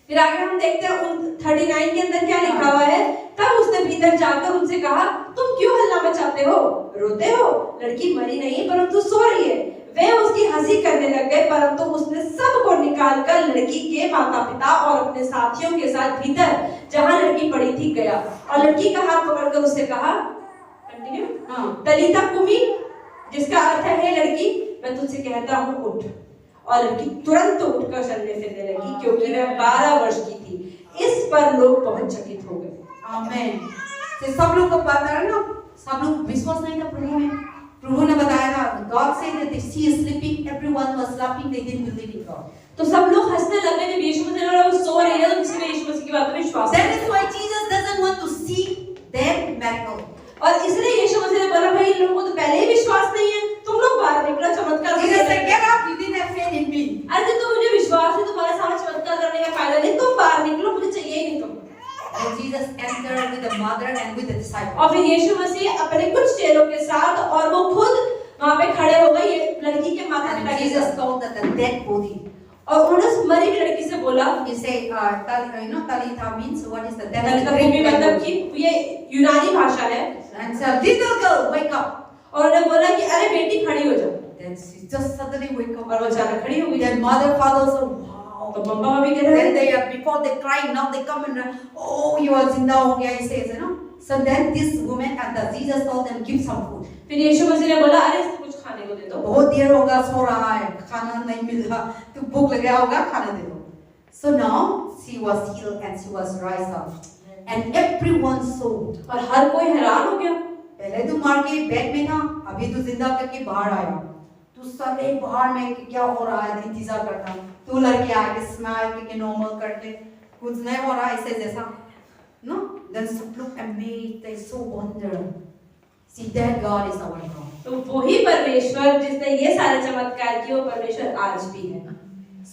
फिर आगे हम देखते हैं 39 के अंदर क्या लिखा हुआ है। तब उसने भीतर जाकर उनसे कहा तुम क्यों हल्ला मचाते हो, रोते हो? लड़की मरी नहीं परंतु सो रही है। वे उसकी हंसी करने लग गए, परंतु उसने सबको निकालकर लड़की के माता पिता और अपने साथियों के साथ भीतर जहां लड़की पड़ी थी गया और लड़की का हाथ पकड़कर उससे कहा, कंटिन्यू, तलीता कुमी, जिसका अर्थ है लड़की मैं तुझसे कहता हूँ उठ। और लड़की तुरंत उठकर चलने फिरने लगी, क्योंकि वह 12 वर्ष की थी। इस पर लोग बहुत चकित हो गए। आमीन। तो सब लोग को पता है ना, सब लोग विश्वास नहीं था प्रभु में। प्रभु ने बताया था, God said that she is sleeping, everyone was laughing, they didn't believe in God. तो सब लोग हंसने लगे जब यीशु मसीह ने बोला वो सो रही है, तो किसी ने यीशु मसीह की बात में विश्वास That नहीं is why Jesus doesn't want to see their miracle. और इसलिए यीशु मसीह ने बोला भाई इन लोगों को तो पहले ही विश्वास नहीं है, तुम लोग बाहर निकलो चमत्कार Jesus said, करने। "Get up, you didn't have faith in me." अरे तो मुझे विश्वास है तुम्हारे सामने चमत्कार करने का फायदा नहीं, तुम बाहर निकलो, मुझे चाहिए ही नहीं तुम। And Jesus entered with the mother and with the disciples. और फिर यीशु मसीह अपने कुछ चेलों के साथ और वो खुद वहां पे खड़े हो गए ये लड़की के माता पिता And के Jesus साथ। told that the dead body. और उन्होंने उस मरी हुई लड़की से बोला, He said, Talitha means what is the तलीता कुमी मतलब कि ये यूनानी भाषा है। And said, "Little girl, wake up." और उन्होंने बोला कि अरे बेटी खड़ी हो जाओ। Then she just suddenly wake up. और वो अचानक खड़ी हो गई। Their mother, father also, wow. तो मम्मा भी कह रहे Then हैं they are, before they cry, now they come and, oh, you are zinda ho gaya, he says, So then this woman and Jesus told them, give some food. फिर यीशु मसीह ने बोला अरे इसको कुछ खाने को दे दो। बहुत देर होगा, सो रहा है, खाना नहीं मिल रहा, तो भूख लगा होगा, खाना दे दो. So now she was healed and she was raised up, and everyone saw. और हर कोई हैरान हो गया। पहले तो मार के बेड में था, अभी तो जिंदा करके बाहर आया। तो सारे बाहर में कि क्या हो रहा है इंतजार करता, तो लड़के आके स्माइल करके नॉर्मल करके कुछ नहीं हो रहा ऐसे जैसा, no? Then सब लोग amazed, they so wonder. See that God is our God. तो वही परमेश्वर जिसने ये सारे चमत्कार किए वो परमेश्वर आज भी है।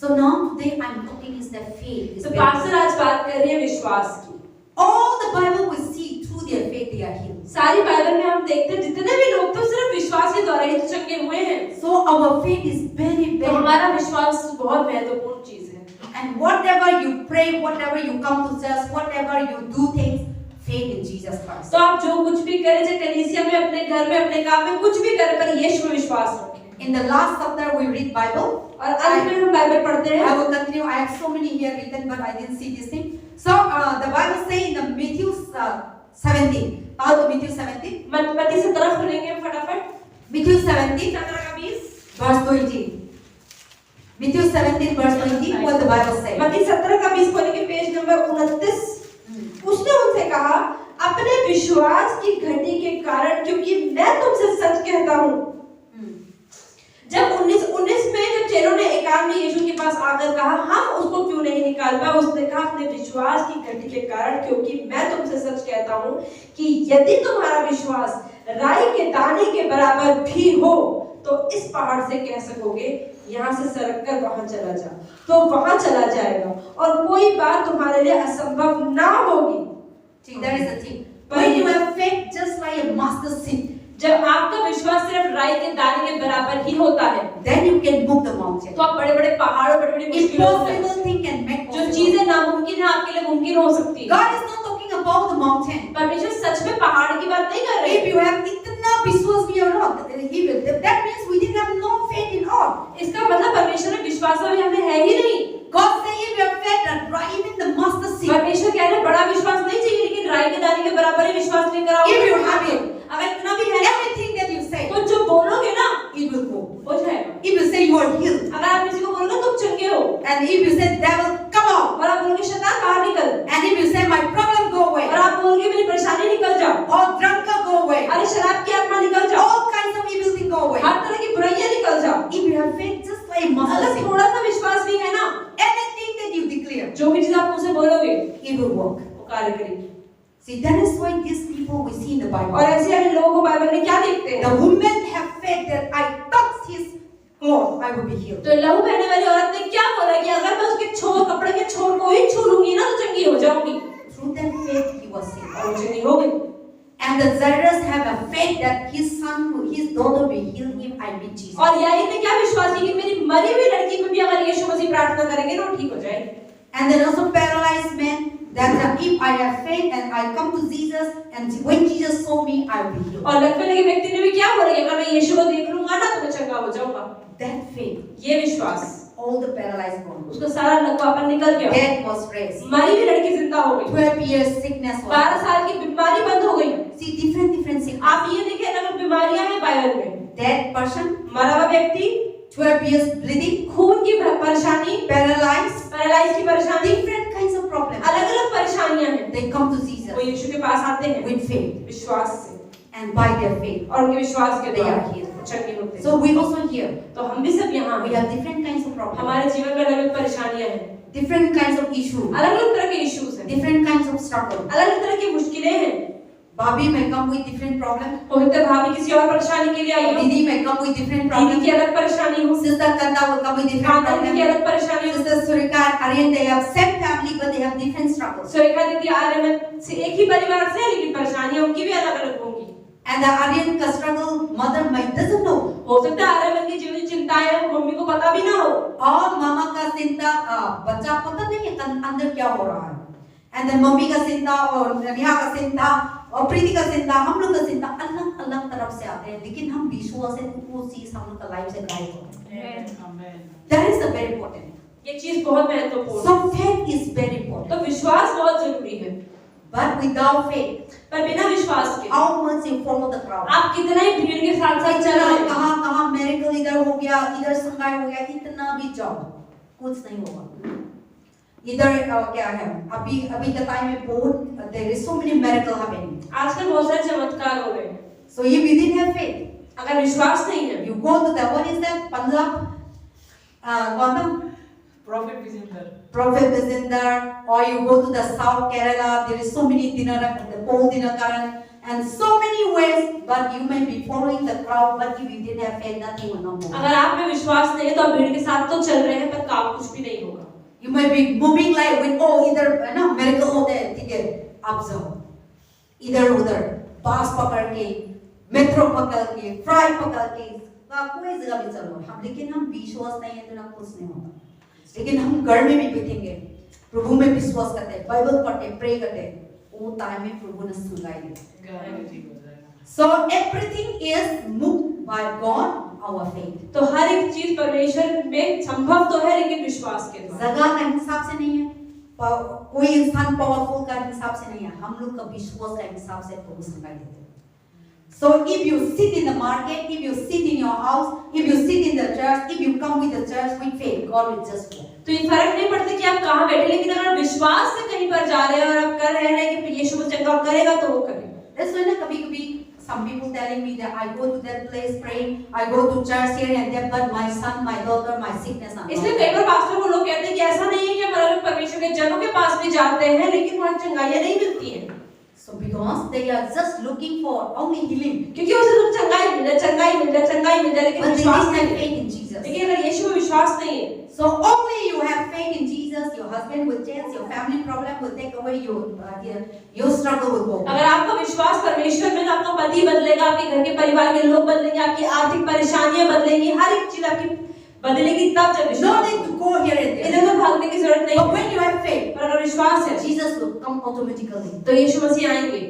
So now today I'm talking is that faith. तो पास्टर आज बात कर रही है विश्वास की। All the Bible we see through their faith they are healed. सारी बाइबल में हम देखते हैं जितने भी लोग तो सिर्फ विश्वास के द्वारा ही तो चंगे हुए हैं। So our faith is very तो very. हमारा विश्वास बहुत महत्वपूर्ण चीज है। And whatever you pray, whatever you come to church, whatever you do things, faith in Jesus Christ. तो आप जो कुछ भी करें, चाहे कलीसिया में, अपने घर में, अपने काम में, कुछ भी करें, पर यीशु में विश्वास रखें। In the last chapter we read Bible. और अंत में हम बाइबल पढ़ते हैं। I will continue. I have so many here written, but I didn't see this thing. So the Bible say in the Matthew 17. How to Matthew 17? मत्ती 17 खोलेंगे फटाफट। Matthew 17, 17 का 20। verse 20. Matthew 17 verse 20, what the Bible says. मत्ती 17 का 20 खोलिए page number 29। उसने उनसे कहा, अपने विश्वास की घटी के कारण, क्योंकि मैं तुमसे सच कहता हूँ। जब 19 में जब चेलों ने एकांत में यीशु के पास आकर कहा, हम उसको क्यों नहीं निकाल पाए, उसने कहा, अपने विश्वास की घटी के कारण, क्योंकि मैं तुमसे सच कहता हूँ कि यदि तुम्हारा विश्वास राई के दाने के बराबर भी हो तो इस पहाड़ से कह सकोगे, यहाँ से सरक कर वहां चला जा, तो वहां चला जाएगा, और कोई बात तुम्हारे लिए असंभव ना होगी। See, that is the thing. When you have faith just like a mustard seed, जब आपका विश्वास सिर्फ राई के दाने के बराबर ही होता है, then you can move the mountain. तो आप बड़े-बड़े पहाड़ों, बड़ी-बड़ी मुश्किलों Impossible thing can make जो possible. चीजें नामुमकिन है आपके लिए मुमकिन हो सकती है। God is not talking about the mountain. परमेश्वर सच में पहाड़ की बात नहीं कर रहे। If you have इतना विश्वास भी और that means we didn't have no faith in all. इसका मतलब परमेश्वर में विश्वास अभी हमें है ही नहीं। God say if you have faith that right even the mustard seed. परमेश्वर कह रहे हैं बड़ा विश्वास नहीं चाहिए, लेकिन राई के दाने के बराबर ही विश्वास लेकर आओ। If you have it, अगर इतना भी है, everything that you say, तो जो बोलोगे ना, it will go. हो जाएगा। If you say you are healed, अगर आप किसी को बोलोगे तुम चंगे हो, and if you say devil come out, और आप बोलोगे शैतान बाहर निकल, and if you say my problem go away, और आप बोलोगे मेरी परेशानी निकल जाओ, or drunkard go away, अरे शराब की आत्मा निकल जाओ, all kinds of evil things go away. हर तरह की बुराइयां निकल जाओ। If you have faith just like mustard अगर seed, थोड़ा सा विश्वास भी है ना, anything that you declare, जो भी चीज आप मुझसे बोलोगे it will work. वो कार्य करेगी। See, that is why these people we see in the Bible. और ऐसे अन्य लोगों को बाइबल में क्या देखते हैं? The women have faith that I touch his cloth, I will be healed. तो लहू बहने वाली औरत ने क्या बोला कि अगर मैं उसके छोर कपड़े के छोर को ही छू लूंगी ना तो चंगी हो जाऊंगी। Through that faith he was healed. और वो चंगी हो गई। And the Jairus have a faith that his son, his daughter will heal him, I be Jesus. और याईर ने क्या विश्वास किया कि मेरी मरी हुई लड़की को भी अगर यीशु मसीह प्रार्थना करेंगे तो ठीक हो जाएगी। And then also paralyzed man, that if I have faith and I come to Jesus and when Jesus saw me, I will be healed. और लकवे लगे व्यक्ति ने भी क्या बोला कि अगर मैं यीशु को देख लूंगा ना तो मैं चंगा हो जाऊंगा। That faith, ये विश्वास, all the paralyzed gone. उसका सारा लकवापन निकल गया। Death was raised. मरी हुई लड़की जिंदा हो गई। 12 years sickness was. 12 साल की बीमारी बंद हो गई। See, different sickness. आप ये देखें अलग बीमारियां हैं बाइबल में। Dead person, मरा हुआ व्यक्ति, 12 years bleeding, खून की परेशानी, paralyzed, पैरालाइज की परेशानी, different kinds of problems. अलग-अलग परेशानियां हैं। They come to Jesus वो यीशु के पास आते हैं with faith, विश्वास से, and by their faith और उनके विश्वास के they द्वारा are healed. चंगे होते हैं। So we also here, तो हम भी सब यहाँ we have different kinds of problems, हमारे जीवन में अलग-अलग परेशानियां हैं, different kinds of issues, अलग-अलग तरह के इश्यूज हैं, different kinds of struggle. अलग-अलग तरह की मुश्किलें हैं। Bhabhi may come with different problems. हो सकता है भाभी किसी और परेशानी के लिए आई हो, Didi may come with different दीदी problems. की अलग परेशानी हो, Sister Kanda will come with different खानदान की problems. अलग परेशानी हो। Sister Surika and Aryan, they have same family but they have different struggles. Surekha दीदी आर्यमन से एक ही परिवार से हैं, लेकिन परेशानियां उनकी भी अलग-अलग होंगी। And the Aryan ka struggle, mother might doesn't know. हो सकता है आर्यमन की जीवन चिंताएं हैं, मम्मी को पता भी ना हो। और मामा का चिंता, बच्चा पता नहीं है अंदर क्या हो रहा है। And then मम्मी का चिंता और नेहा का चिंता और प्रीति का चिंता, हम लोग का चिंता अलग अलग तरफ से आते हैं, लेकिन हम विश्वास से वो चीज हम लोग का लाइफ से गायब होते हैं। That is the very important. ये चीज बहुत महत्वपूर्ण है। So faith is very important. तो विश्वास बहुत जरूरी है, But without faith, पर बिना विश्वास के how much you follow the crowd? आप कितना ही भीड़ के साथ साथ चल रहे हैं, कहाँ मेरेकल इधर हो गया, इधर संगाय हो गया, इतना भी जाओ कुछ नहीं होगा। इधर क्या है, अभी का टाइम में बहुत there is so many miracles happening. आजकल बहुत सारे चमत्कार हो रहे हैं। So if you didn't have faith, अगर विश्वास नहीं है, you go to the what is that Punjab, कौन था? Prophet Vizinder, or you go to the South Kerala, there is so many Paul Dinakaran, and so many ways, but you may be following the crowd, but if you didn't have faith, nothing will not move. अगर आप में विश्वास नहीं है तो आप भीड़ के साथ तो चल रहे हैं पर काम कुछ भी नहीं होगा। You might be moving like with इधर ना miracle होते हैं, ठीक है, आप जाओ इधर उधर, बस पकड़ के, मेट्रो पकड़ के, फ्लाइट पकड़ के, कोई जगह भी चलो, हम लेकिन हम विश्वास नहीं है तो ना कुछ नहीं होगा। लेकिन हम घर में भी बैठेंगे, प्रभु में विश्वास करते हैं, बाइबल पढ़ते, प्रे करते, वो टाइम में प्रभु ने सुनाई दे। So everything is moved by God, our faith. तो हर एक चीज परमेश्वर में संभव तो है लेकिन विश्वास के द्वारा। जगह का हिसाब से नहीं है, कोई इंसान पावरफुल का हिसाब से नहीं है, हम लोग का विश्वास का हिसाब से प्रभु सुनाई देते हैं। So if you sit in the market, if you sit in your house, if you sit in the church, if you come with the church with faith, God will just work. तो ये फर्क नहीं पड़ता कि आप कहाँ बैठे, लेकिन अगर विश्वास से कहीं पर जा रहे हैं और आप कर रहे हैं कि यीशु मुझे चंगा करेगा तो वो करेगा। That's why ना कभी-कभी some people telling me that I go to that place praying, I go to church here and there, but my son, my daughter, my sickness are इसलिए कई बार पास्टर को लोग कहते हैं कि ऐसा नहीं है कि हमारे लोग परमेश्वर के जनों के पास भी जाते हैं लेकिन वहाँ चंगाइयाँ नहीं मिलती हैं। So because they are just looking for only healing, क्योंकि उसे तो चंगाई मिल जाए, चंगाई मिल जाए, चंगाई मिल जाए, लेकिन but they विश्वास didn't नहीं have है। faith in Jesus. लेकिन अगर यीशु में विश्वास नहीं है, So only you have faith in Jesus, your husband will change, your family problem will take away, your struggle will go. अगर आपका विश्वास परमेश्वर में, तो आपका पति बदलेगा, आपके घर के परिवार के लोग बदलेंगे, आपकी आर्थिक परेशानियां बदलेंगी, हर एक चीज आपकी बदलेगी तब जब No विश्वास। need to go here and there. इधर उधर भागने की जरूरत नहीं। But when you have faith, पर अगर विश्वास है Jesus will come automatically. तो यीशु मसीह आएंगे,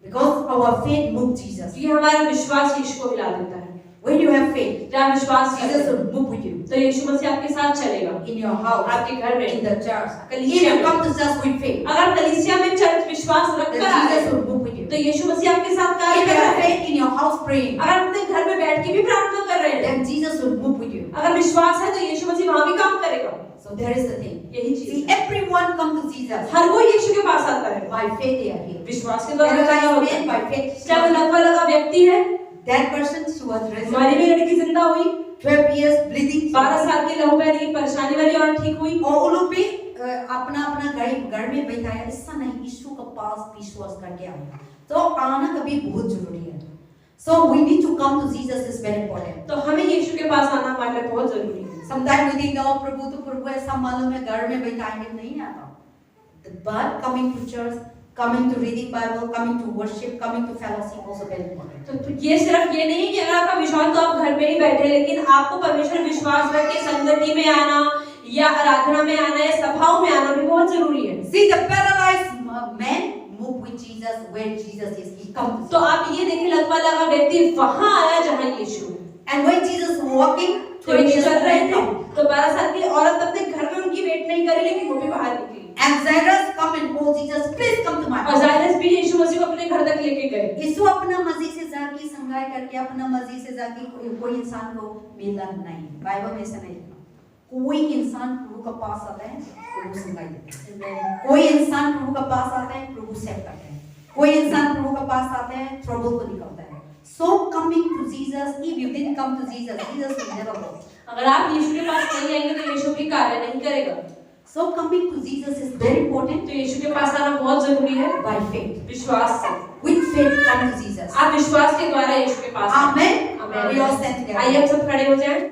Because our faith moves Jesus. क्योंकि हमारा विश्वास यीशु को हिला देता है। When you have faith, जब आप विश्वास करते Jesus हैं, will move with you. तो यीशु मसीह आपके साथ चलेगा, In your house, आपके घर में, in the church. If कलीसिया you में। come to church with faith, अगर कलीसिया में चर्च विश्वास then रखकर आए Jesus will move with you. तो यीशु मसीह आपके साथ कार्य If कर you रहा have है। faith in your house praying, अगर अपने घर में बैठ के भी प्रार्थना कर रहे हैं, then Jesus will move with you. अगर विश्वास है तो यीशु मसीह वहां भी काम करेगा। So there is the thing. यही चीज See, है। everyone come to Jesus. हर कोई यीशु के पास आता है, By faith they are healed. विश्वास के द्वारा चंगा Paralyzed होता man, है। by faith. चाहे वो लकवा लगा व्यक्ति है, That person, she was raised. हमारी भी लड़की जिंदा हुई, 12 years bleeding. 12 साल की लहू बहने की परेशानी वाली और ठीक हुई। और वो लोग भी अपना अपना घर में बैठाया, ऐसा नहीं, यीशु के पास विश्वास करके आया। तो आना कभी बहुत जरूरी है। So we need to come to Jesus is very important. तो हमें यीशु के पास आना हमारे लिए बहुत जरूरी है। Sometimes we think no प्रभु तो प्रभु है, सब मालूम है, घर में बैठाएंगे, नहीं आता। But coming to church, coming to reading Bible, coming to worship, coming to fellowship also very important. तो ये सिर्फ ये नहीं है कि अगर आपका विश्वास तो आप घर में ही बैठे, लेकिन आपको परमेश्वर में विश्वास रख के संगति में आना या आराधना में आना या सभाओं में आना भी बहुत जरूरी है। See the paralyzed man move with Jesus where Jesus is. He comes. तो आप ये देखें, लकवा लगा व्यक्ति वहां आया जहां यीशु है। And when Jesus was walking, तो यीशु चल रहे थे, तो 12 साल की औरत अपने घर में उनकी वेट नहीं करी, लेकिन वो भी बाहर निकली। and Jairus come and call Jesus, please come to my और house. जायरस भी यीशु मसीह को अपने घर तक लेके गए। यीशु अपना मर्जी से जाके संगाई करके अपना मर्जी से जाके कोई इंसान को मिला नहीं। बाइबल में ऐसा नहीं लिखा। कोई इंसान प्रभु के पास आता है, प्रभु संगाई देता है। कोई इंसान प्रभु के पास आता है, प्रभु सेव करते हैं। कोई इंसान प्रभु के पास आता है, ट्रबल को निकालता है। So coming to Jesus, if you didn't come to Jesus, Jesus will never work. अगर आप यीशु के पास नहीं आएंगे तो यीशु भी कार्य नहीं करेगा। So coming to Jesus is very important. तो यीशु के पास आना बहुत जरूरी है, By faith, विश्वास से। with faith come to Jesus. आप विश्वास के द्वारा यीशु के पास आएं। Amen. Amen. We all stand together. आइए हम सब खड़े हो जाएं।